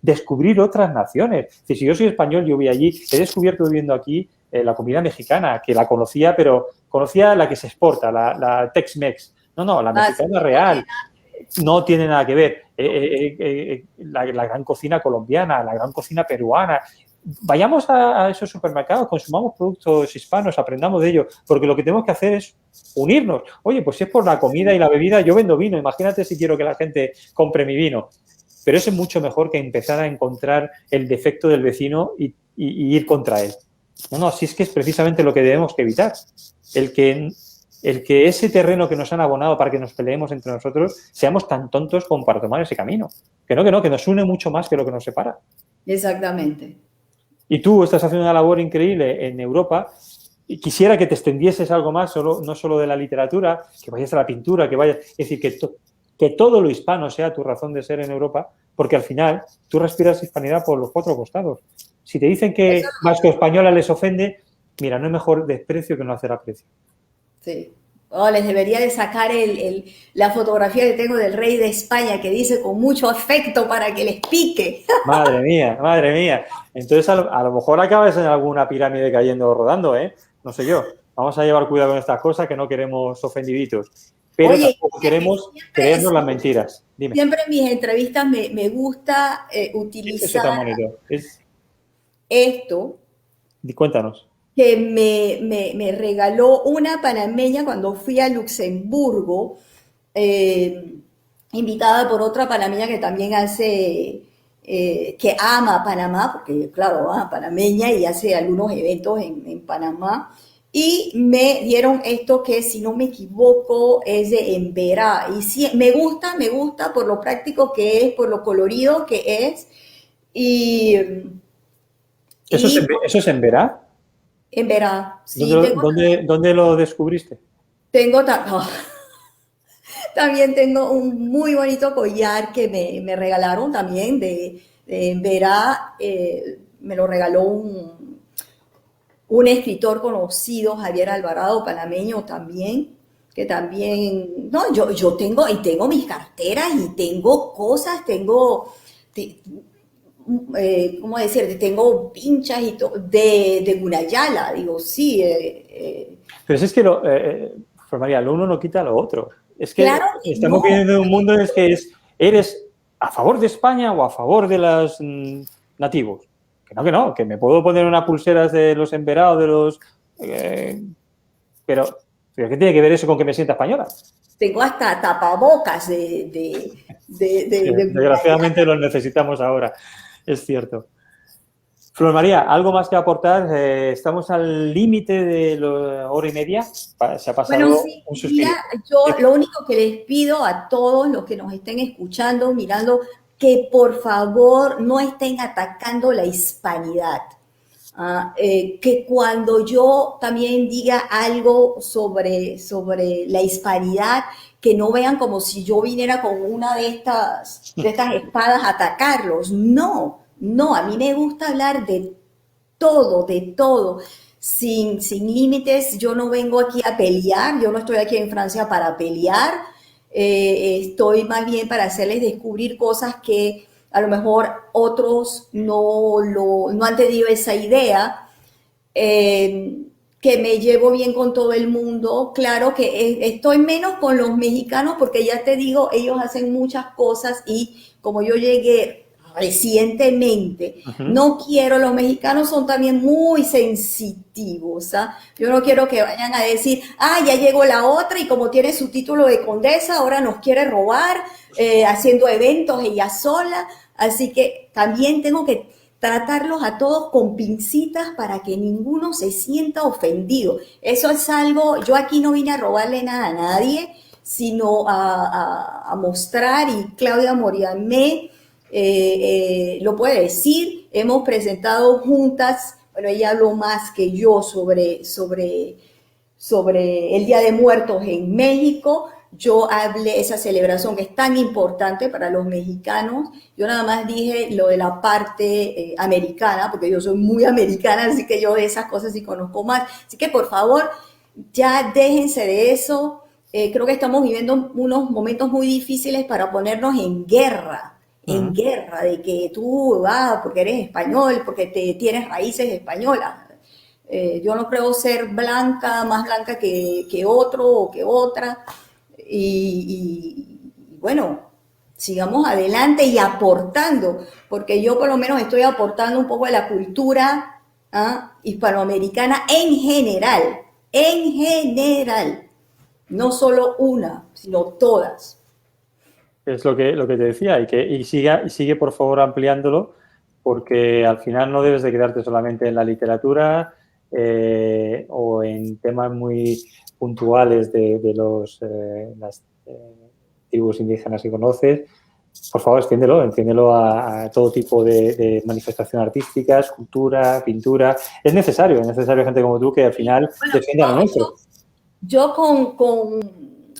descubrir otras naciones. Es decir, si yo soy español, yo voy allí, he descubierto viviendo aquí la comida mexicana, que la conocía, pero conocía la que se exporta, la Tex-Mex. No, la mexicana real. No tiene nada que ver. La gran cocina colombiana, la gran cocina peruana. Vayamos a esos supermercados, consumamos productos hispanos, aprendamos de ellos, porque lo que tenemos que hacer es unirnos. Oye, pues si es por la comida y la bebida, yo vendo vino, imagínate si quiero que la gente compre mi vino. Pero eso es mucho mejor que empezar a encontrar el defecto del vecino y ir contra él. No, si es que es precisamente lo que debemos que evitar. El que ese terreno que nos han abonado para que nos peleemos entre nosotros, seamos tan tontos como para tomar ese camino. Que nos une mucho más que lo que nos separa. Exactamente. Y tú estás haciendo una labor increíble en Europa y quisiera que te extendieses algo más, no solo de la literatura, que vayas a la pintura, que vayas... Es decir, que todo lo hispano sea tu razón de ser en Europa, porque al final tú respiras hispanidad por los cuatro costados. Si te dicen que vasco-española les ofende, mira, no hay mejor desprecio que no hacer aprecio. Sí. Oh, les debería de sacar la fotografía que tengo del rey de España que dice con mucho afecto para que les pique. Madre mía. Entonces a lo mejor acabas en alguna pirámide cayendo o rodando, ¿eh? No sé yo. Vamos a llevar cuidado con estas cosas que no queremos ofendiditos. Pero Oye, tampoco queremos creernos las mentiras. Dime. Siempre en mis entrevistas me gusta utilizar esto. Cuéntanos. Que me regaló una panameña cuando fui a Luxemburgo, invitada por otra panameña que también hace, que ama Panamá, porque claro, panameña y hace algunos eventos en Panamá, y me dieron esto que, si no me equivoco, es de Emberá, y sí, me gusta por lo práctico que es, por lo colorido que es, ¿Eso es Emberá? En Verá, sí. ¿Dónde lo descubriste? También tengo un muy bonito collar que me regalaron también de Verá. Me lo regaló un escritor conocido, Javier Alvarado, panameño también, que también, no, yo tengo mis carteras y tengo cosas, ¿cómo decir? Tengo pinchas y de Gunayala, digo, sí. Pero es que, pues María, lo uno no quita lo otro. Es que claro, estamos viviendo en un mundo en el que ¿eres a favor de España o a favor de los nativos? Que no, que me puedo poner unas pulseras de los Emberá o de los... pero ¿qué tiene que ver eso con que me sienta española? Tengo hasta tapabocas desgraciadamente los necesitamos ahora. Es cierto. Flor María, ¿algo más que aportar? Estamos al límite de la hora y media. Se ha pasado un suspiro. Mira, yo lo único que les pido a todos los que nos estén escuchando, mirando, que por favor no estén atacando la hispanidad. Que cuando yo también diga algo sobre la hispanidad, que no vean como si yo viniera con una de estas espadas a atacarlos. No, a mí me gusta hablar de todo, sin límites. Yo no vengo aquí a pelear, yo no estoy aquí en Francia para pelear, estoy más bien para hacerles descubrir cosas que a lo mejor otros no han tenido esa idea, que me llevo bien con todo el mundo. Claro que estoy menos con los mexicanos porque ya te digo, ellos hacen muchas cosas y como yo llegué recientemente, no quiero, los mexicanos son también muy sensitivos, yo no quiero que vayan a decir, ya llegó la otra y como tiene su título de condesa, ahora nos quiere robar, haciendo eventos ella sola, así que también tengo que tratarlos a todos con pincitas para que ninguno se sienta ofendido. Eso es algo, yo aquí no vine a robarle nada a nadie, sino a mostrar, y Claudia Moriamé lo puede decir. Hemos presentado juntas, bueno, ella habló más que yo sobre el Día de Muertos en México. Yo hablé esa celebración que es tan importante para los mexicanos. Yo nada más dije lo de la parte americana, porque yo soy muy americana, así que yo de esas cosas sí conozco más. Así que por favor, ya déjense de eso. Creo que estamos viviendo unos momentos muy difíciles para ponernos en guerra, de que tú vas porque eres español, porque tienes raíces españolas. Yo no creo ser blanca, más blanca que otro o que otra. Bueno, sigamos adelante y aportando, porque yo por lo menos estoy aportando un poco de la cultura hispanoamericana en general, no solo una, sino todas. Es lo que te decía, y sigue por favor ampliándolo, porque al final no debes de quedarte solamente en la literatura o en temas muy puntuales de las tribus indígenas que conoces. Por favor, extiéndelo a todo tipo de manifestación artística, escultura, pintura. Es necesario gente como tú que al final defienda lo nuestro. Yo con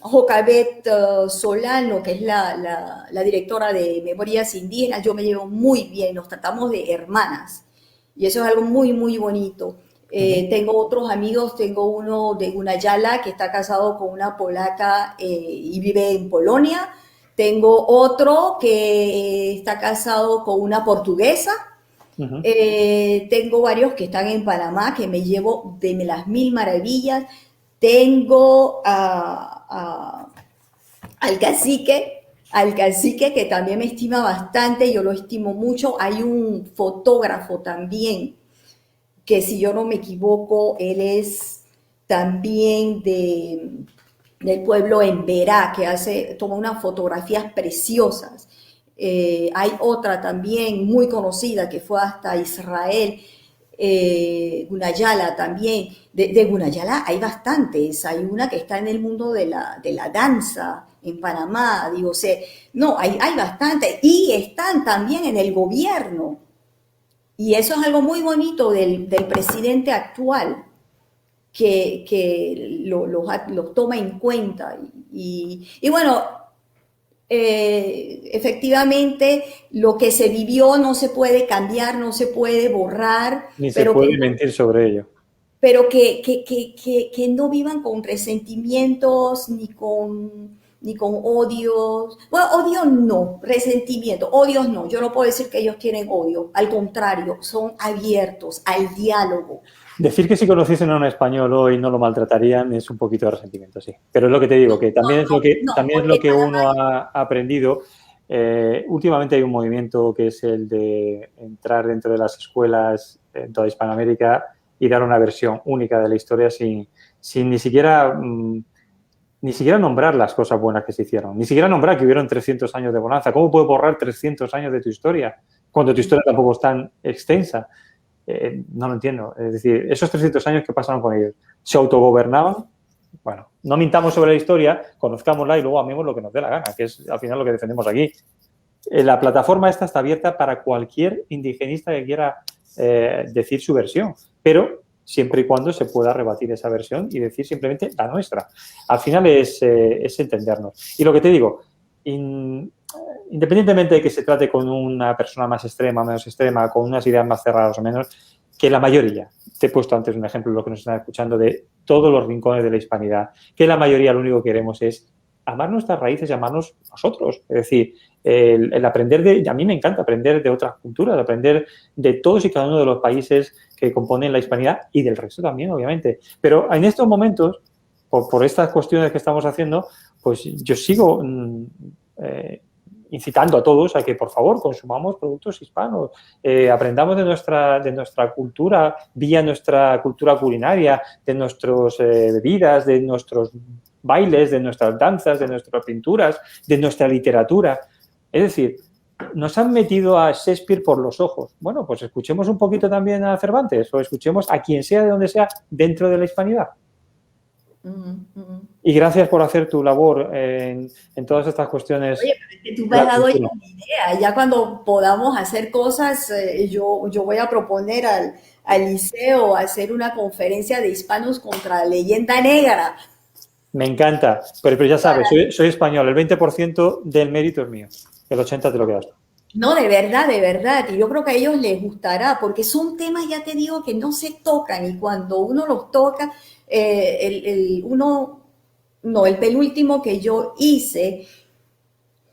Jocabet Solano, que es la directora de Memorias Indígenas, yo me llevo muy bien, nos tratamos de hermanas, y eso es algo muy, muy bonito. Tengo otros amigos, tengo uno de Gunayala que está casado con una polaca y vive en Polonia. Tengo otro que está casado con una portuguesa. Tengo varios que están en Panamá, que me llevo de las mil maravillas. Tengo al cacique que también me estima bastante, yo lo estimo mucho. Hay un fotógrafo también, que si yo no me equivoco, él es también del pueblo Emberá, que toma unas fotografías preciosas. Hay otra también muy conocida que fue hasta Israel, Gunayala también. De Gunayala hay bastantes. Hay una que está en el mundo de la danza en Panamá. No, hay bastantes. Y están también en el gobierno. Y eso es algo muy bonito del presidente actual, que los toma en cuenta. Y bueno, efectivamente, lo que se vivió no se puede cambiar, no se puede borrar. Ni se puede mentir sobre ello. Pero que no vivan con resentimientos ni con odios. Bueno, odios no, resentimiento, odios no. Yo no puedo decir que ellos tienen odio. Al contrario, son abiertos al diálogo. Decir que si conociesen a un español hoy no lo maltratarían es un poquito de resentimiento, sí. Pero es lo que te digo, que también es lo que uno ha aprendido. Últimamente hay un movimiento que es el de entrar dentro de las escuelas en toda Hispanoamérica y dar una versión única de la historia sin ni siquiera nombrar las cosas buenas que se hicieron, ni siquiera nombrar que hubieron 300 años de bonanza. ¿Cómo puedes borrar 300 años de tu historia cuando tu historia tampoco es tan extensa? No lo entiendo. Es decir, esos 300 años, ¿qué pasaron con ellos? ¿Se autogobernaban? Bueno, no mintamos sobre la historia, conozcámosla y luego amemos lo que nos dé la gana, que es al final lo que defendemos aquí. La plataforma esta está abierta para cualquier indigenista que quiera decir su versión, pero siempre y cuando se pueda rebatir esa versión y decir simplemente la nuestra. Al final es entendernos. Y lo que te digo, independientemente de que se trate con una persona más extrema, menos extrema, con unas ideas más cerradas o menos, que la mayoría, te he puesto antes un ejemplo de lo que nos están escuchando, de todos los rincones de la hispanidad, que la mayoría lo único que queremos es amar nuestras raíces y amarnos nosotros. Es decir, el aprender a mí me encanta aprender de otras culturas, aprender de todos y cada uno de los países que componen la hispanidad y del resto también, obviamente. Pero en estos momentos, por estas cuestiones que estamos haciendo, pues yo sigo incitando a todos a que, por favor, consumamos productos hispanos, aprendamos de nuestra cultura, vía nuestra cultura culinaria, de nuestras bebidas, de nuestros bailes, de nuestras danzas, de nuestras pinturas, de nuestra literatura. Es decir, nos han metido a Shakespeare por los ojos. Bueno, pues escuchemos un poquito también a Cervantes o escuchemos a quien sea de donde sea dentro de la hispanidad. Y gracias por hacer tu labor en todas estas cuestiones. Oye, pero es que tú me has dado ya una idea. Ya cuando podamos hacer cosas, yo voy a proponer al liceo hacer una conferencia de hispanos contra la leyenda negra. Me encanta, pero ya sabes, soy español, el 20% del mérito es mío, el 80% te lo quedas tú. No, de verdad, de verdad. Y yo creo que a ellos les gustará, porque son temas, ya te digo, que no se tocan. Y cuando uno los toca, no, el penúltimo que yo hice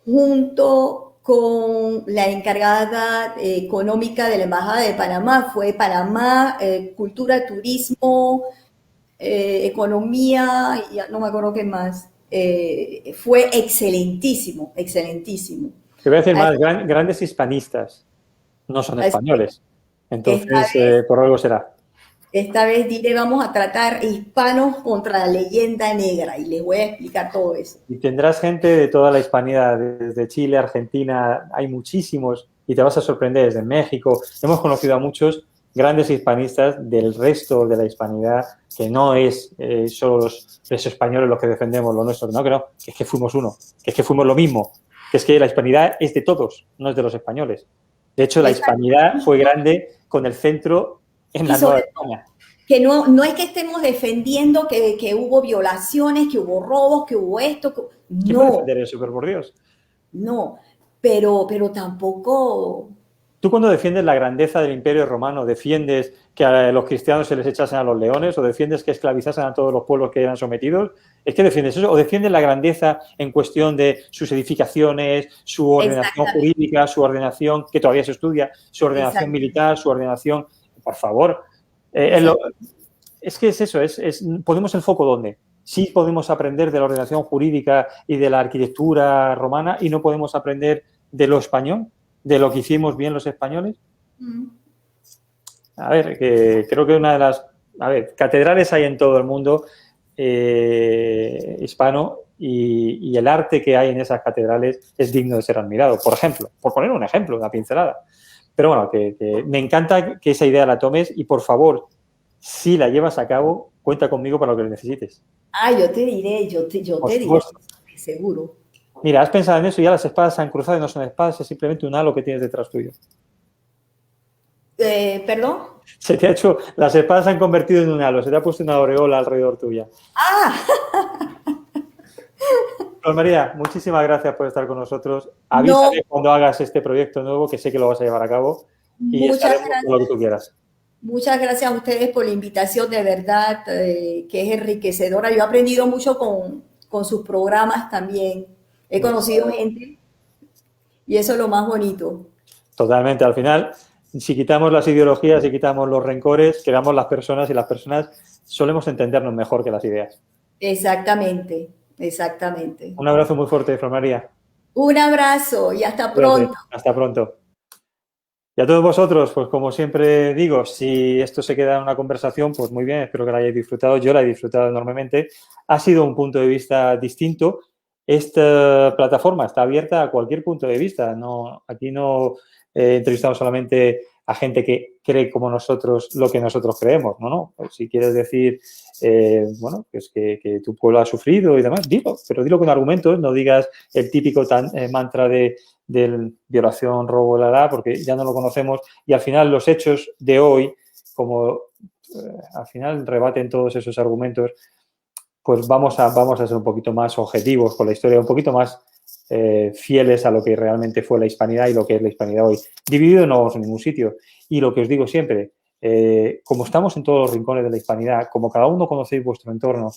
junto con la encargada económica de la Embajada de Panamá fue Panamá, Cultura, Turismo, Economía, y ya no me acuerdo qué más. Fue excelentísimo, excelentísimo. Te voy a decir más, grandes hispanistas no son españoles, entonces por algo será. Esta vez diré, vamos a tratar hispanos contra la leyenda negra y les voy a explicar todo eso. Y tendrás gente de toda la hispanidad, desde Chile, Argentina, hay muchísimos y te vas a sorprender, desde México. Hemos conocido a muchos grandes hispanistas del resto de la hispanidad, que no es solo los españoles los que defendemos lo nuestro, no, que es que fuimos uno, que es que fuimos lo mismo, que es que la hispanidad es de todos, no es de los españoles. De hecho, la hispanidad fue grande con el centro en la Nueva España. Que no es que estemos defendiendo que hubo violaciones, que hubo robos, que hubo esto. ¿Quién puede defender eso, pero por Dios? No, pero tampoco... ¿Tú cuando defiendes la grandeza del Imperio Romano, defiendes que a los cristianos se les echasen a los leones o defiendes que esclavizasen a todos los pueblos que eran sometidos? ¿Es que defiendes eso? ¿O defiendes la grandeza en cuestión de sus edificaciones, su ordenación jurídica, su ordenación, que todavía se estudia, su ordenación militar, su ordenación... Por favor. Es que es eso, ponemos el foco ¿dónde? Sí podemos aprender de la ordenación jurídica y de la arquitectura romana y no podemos aprender de lo español, de lo que hicimos bien los españoles. A ver, creo que una de las catedrales hay en todo el mundo hispano y el arte que hay en esas catedrales es digno de ser admirado. Por ejemplo, por poner un ejemplo, una pincelada. Pero bueno, que me encanta que esa idea la tomes y por favor, si la llevas a cabo, cuenta conmigo para lo que necesites. Yo te diré, yo te diré, seguro. Mira, has pensado en eso y ya las espadas se han cruzado y no son espadas, es simplemente un halo que tienes detrás tuyo. ¿Perdón? Se te ha hecho, las espadas se han convertido en un halo, se te ha puesto una aureola alrededor tuya. ¡Ah! Pues María, muchísimas gracias por estar con nosotros. Avísame cuando hagas este proyecto nuevo, que sé que lo vas a llevar a cabo. Y estaremos con lo que tú quieras. Muchas gracias a ustedes por la invitación, de verdad, que es enriquecedora. Yo he aprendido mucho con sus programas también. He conocido gente y eso es lo más bonito. Totalmente. Al final, si quitamos las ideologías, si quitamos los rencores, quedamos las personas y las personas solemos entendernos mejor que las ideas. Exactamente, exactamente. Un abrazo muy fuerte, Flor María. Un abrazo y hasta pronto. Hasta pronto. Y a todos vosotros, pues como siempre digo, si esto se queda en una conversación, pues muy bien, espero que la hayáis disfrutado. Yo la he disfrutado enormemente. Ha sido un punto de vista distinto. Esta plataforma está abierta a cualquier punto de vista. Aquí no entrevistamos solamente a gente que cree como nosotros lo que nosotros creemos. No. Pues si quieres decir, pues que tu pueblo ha sufrido y demás, dilo, pero dilo con argumentos. No digas el típico mantra de violación, robo, porque ya no lo conocemos y al final los hechos de hoy, como al final rebaten todos esos argumentos, pues vamos a ser un poquito más objetivos con la historia, un poquito más fieles a lo que realmente fue la hispanidad y lo que es la hispanidad hoy. Dividido no vamos a ningún sitio. Y lo que os digo siempre, como estamos en todos los rincones de la hispanidad, como cada uno conocéis vuestro entorno,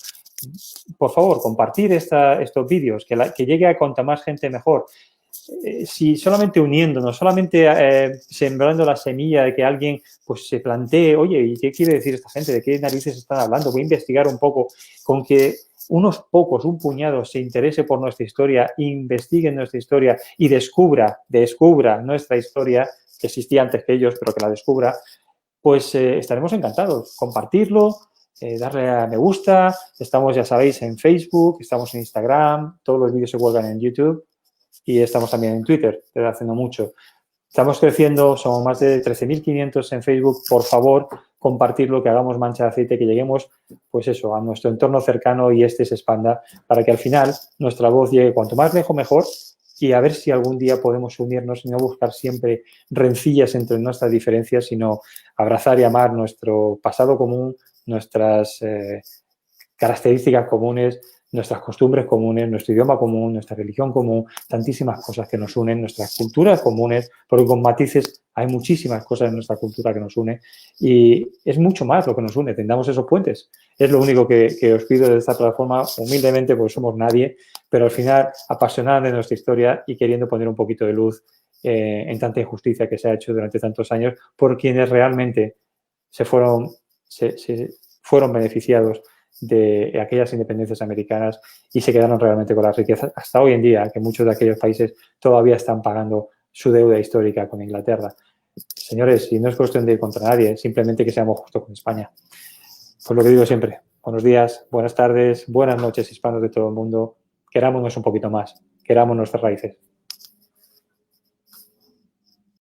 por favor, compartir estos vídeos, que llegue a cuanta más gente mejor. Si solamente uniéndonos, solamente sembrando la semilla de que alguien pues se plantee, oye, ¿y qué quiere decir esta gente? ¿De qué narices están hablando? Voy a investigar un poco. Con que unos pocos, un puñado, se interese por nuestra historia, investigue nuestra historia y descubra nuestra historia, que existía antes que ellos, pero que la descubra, pues estaremos encantados. Compartirlo, darle a me gusta. Estamos, ya sabéis, en Facebook, estamos en Instagram, todos los vídeos se cuelgan en YouTube. Y estamos también en Twitter, desde hace no mucho. Estamos creciendo, somos más de 13.500 en Facebook. Por favor, compartirlo, que hagamos mancha de aceite, que lleguemos, pues eso, a nuestro entorno cercano y este se expanda para que al final nuestra voz llegue cuanto más lejos mejor y a ver si algún día podemos unirnos y no buscar siempre rencillas entre nuestras diferencias, sino abrazar y amar nuestro pasado común, nuestras características comunes, nuestras costumbres comunes, nuestro idioma común, nuestra religión común, tantísimas cosas que nos unen, nuestras culturas comunes, porque con matices hay muchísimas cosas en nuestra cultura que nos une y es mucho más lo que nos une, tendamos esos puentes. Es lo único que os pido de esta plataforma, humildemente, porque somos nadie, pero al final apasionada de nuestra historia y queriendo poner un poquito de luz en tanta injusticia que se ha hecho durante tantos años por quienes realmente se fueron beneficiados de aquellas independencias americanas y se quedaron realmente con las riquezas hasta hoy en día, que muchos de aquellos países todavía están pagando su deuda histórica con Inglaterra. Señores, y no es cuestión de ir contra nadie, simplemente que seamos justos con España. Pues lo que digo siempre, buenos días, buenas tardes, buenas noches, hispanos de todo el mundo, querámonos un poquito más, queramos nuestras raíces.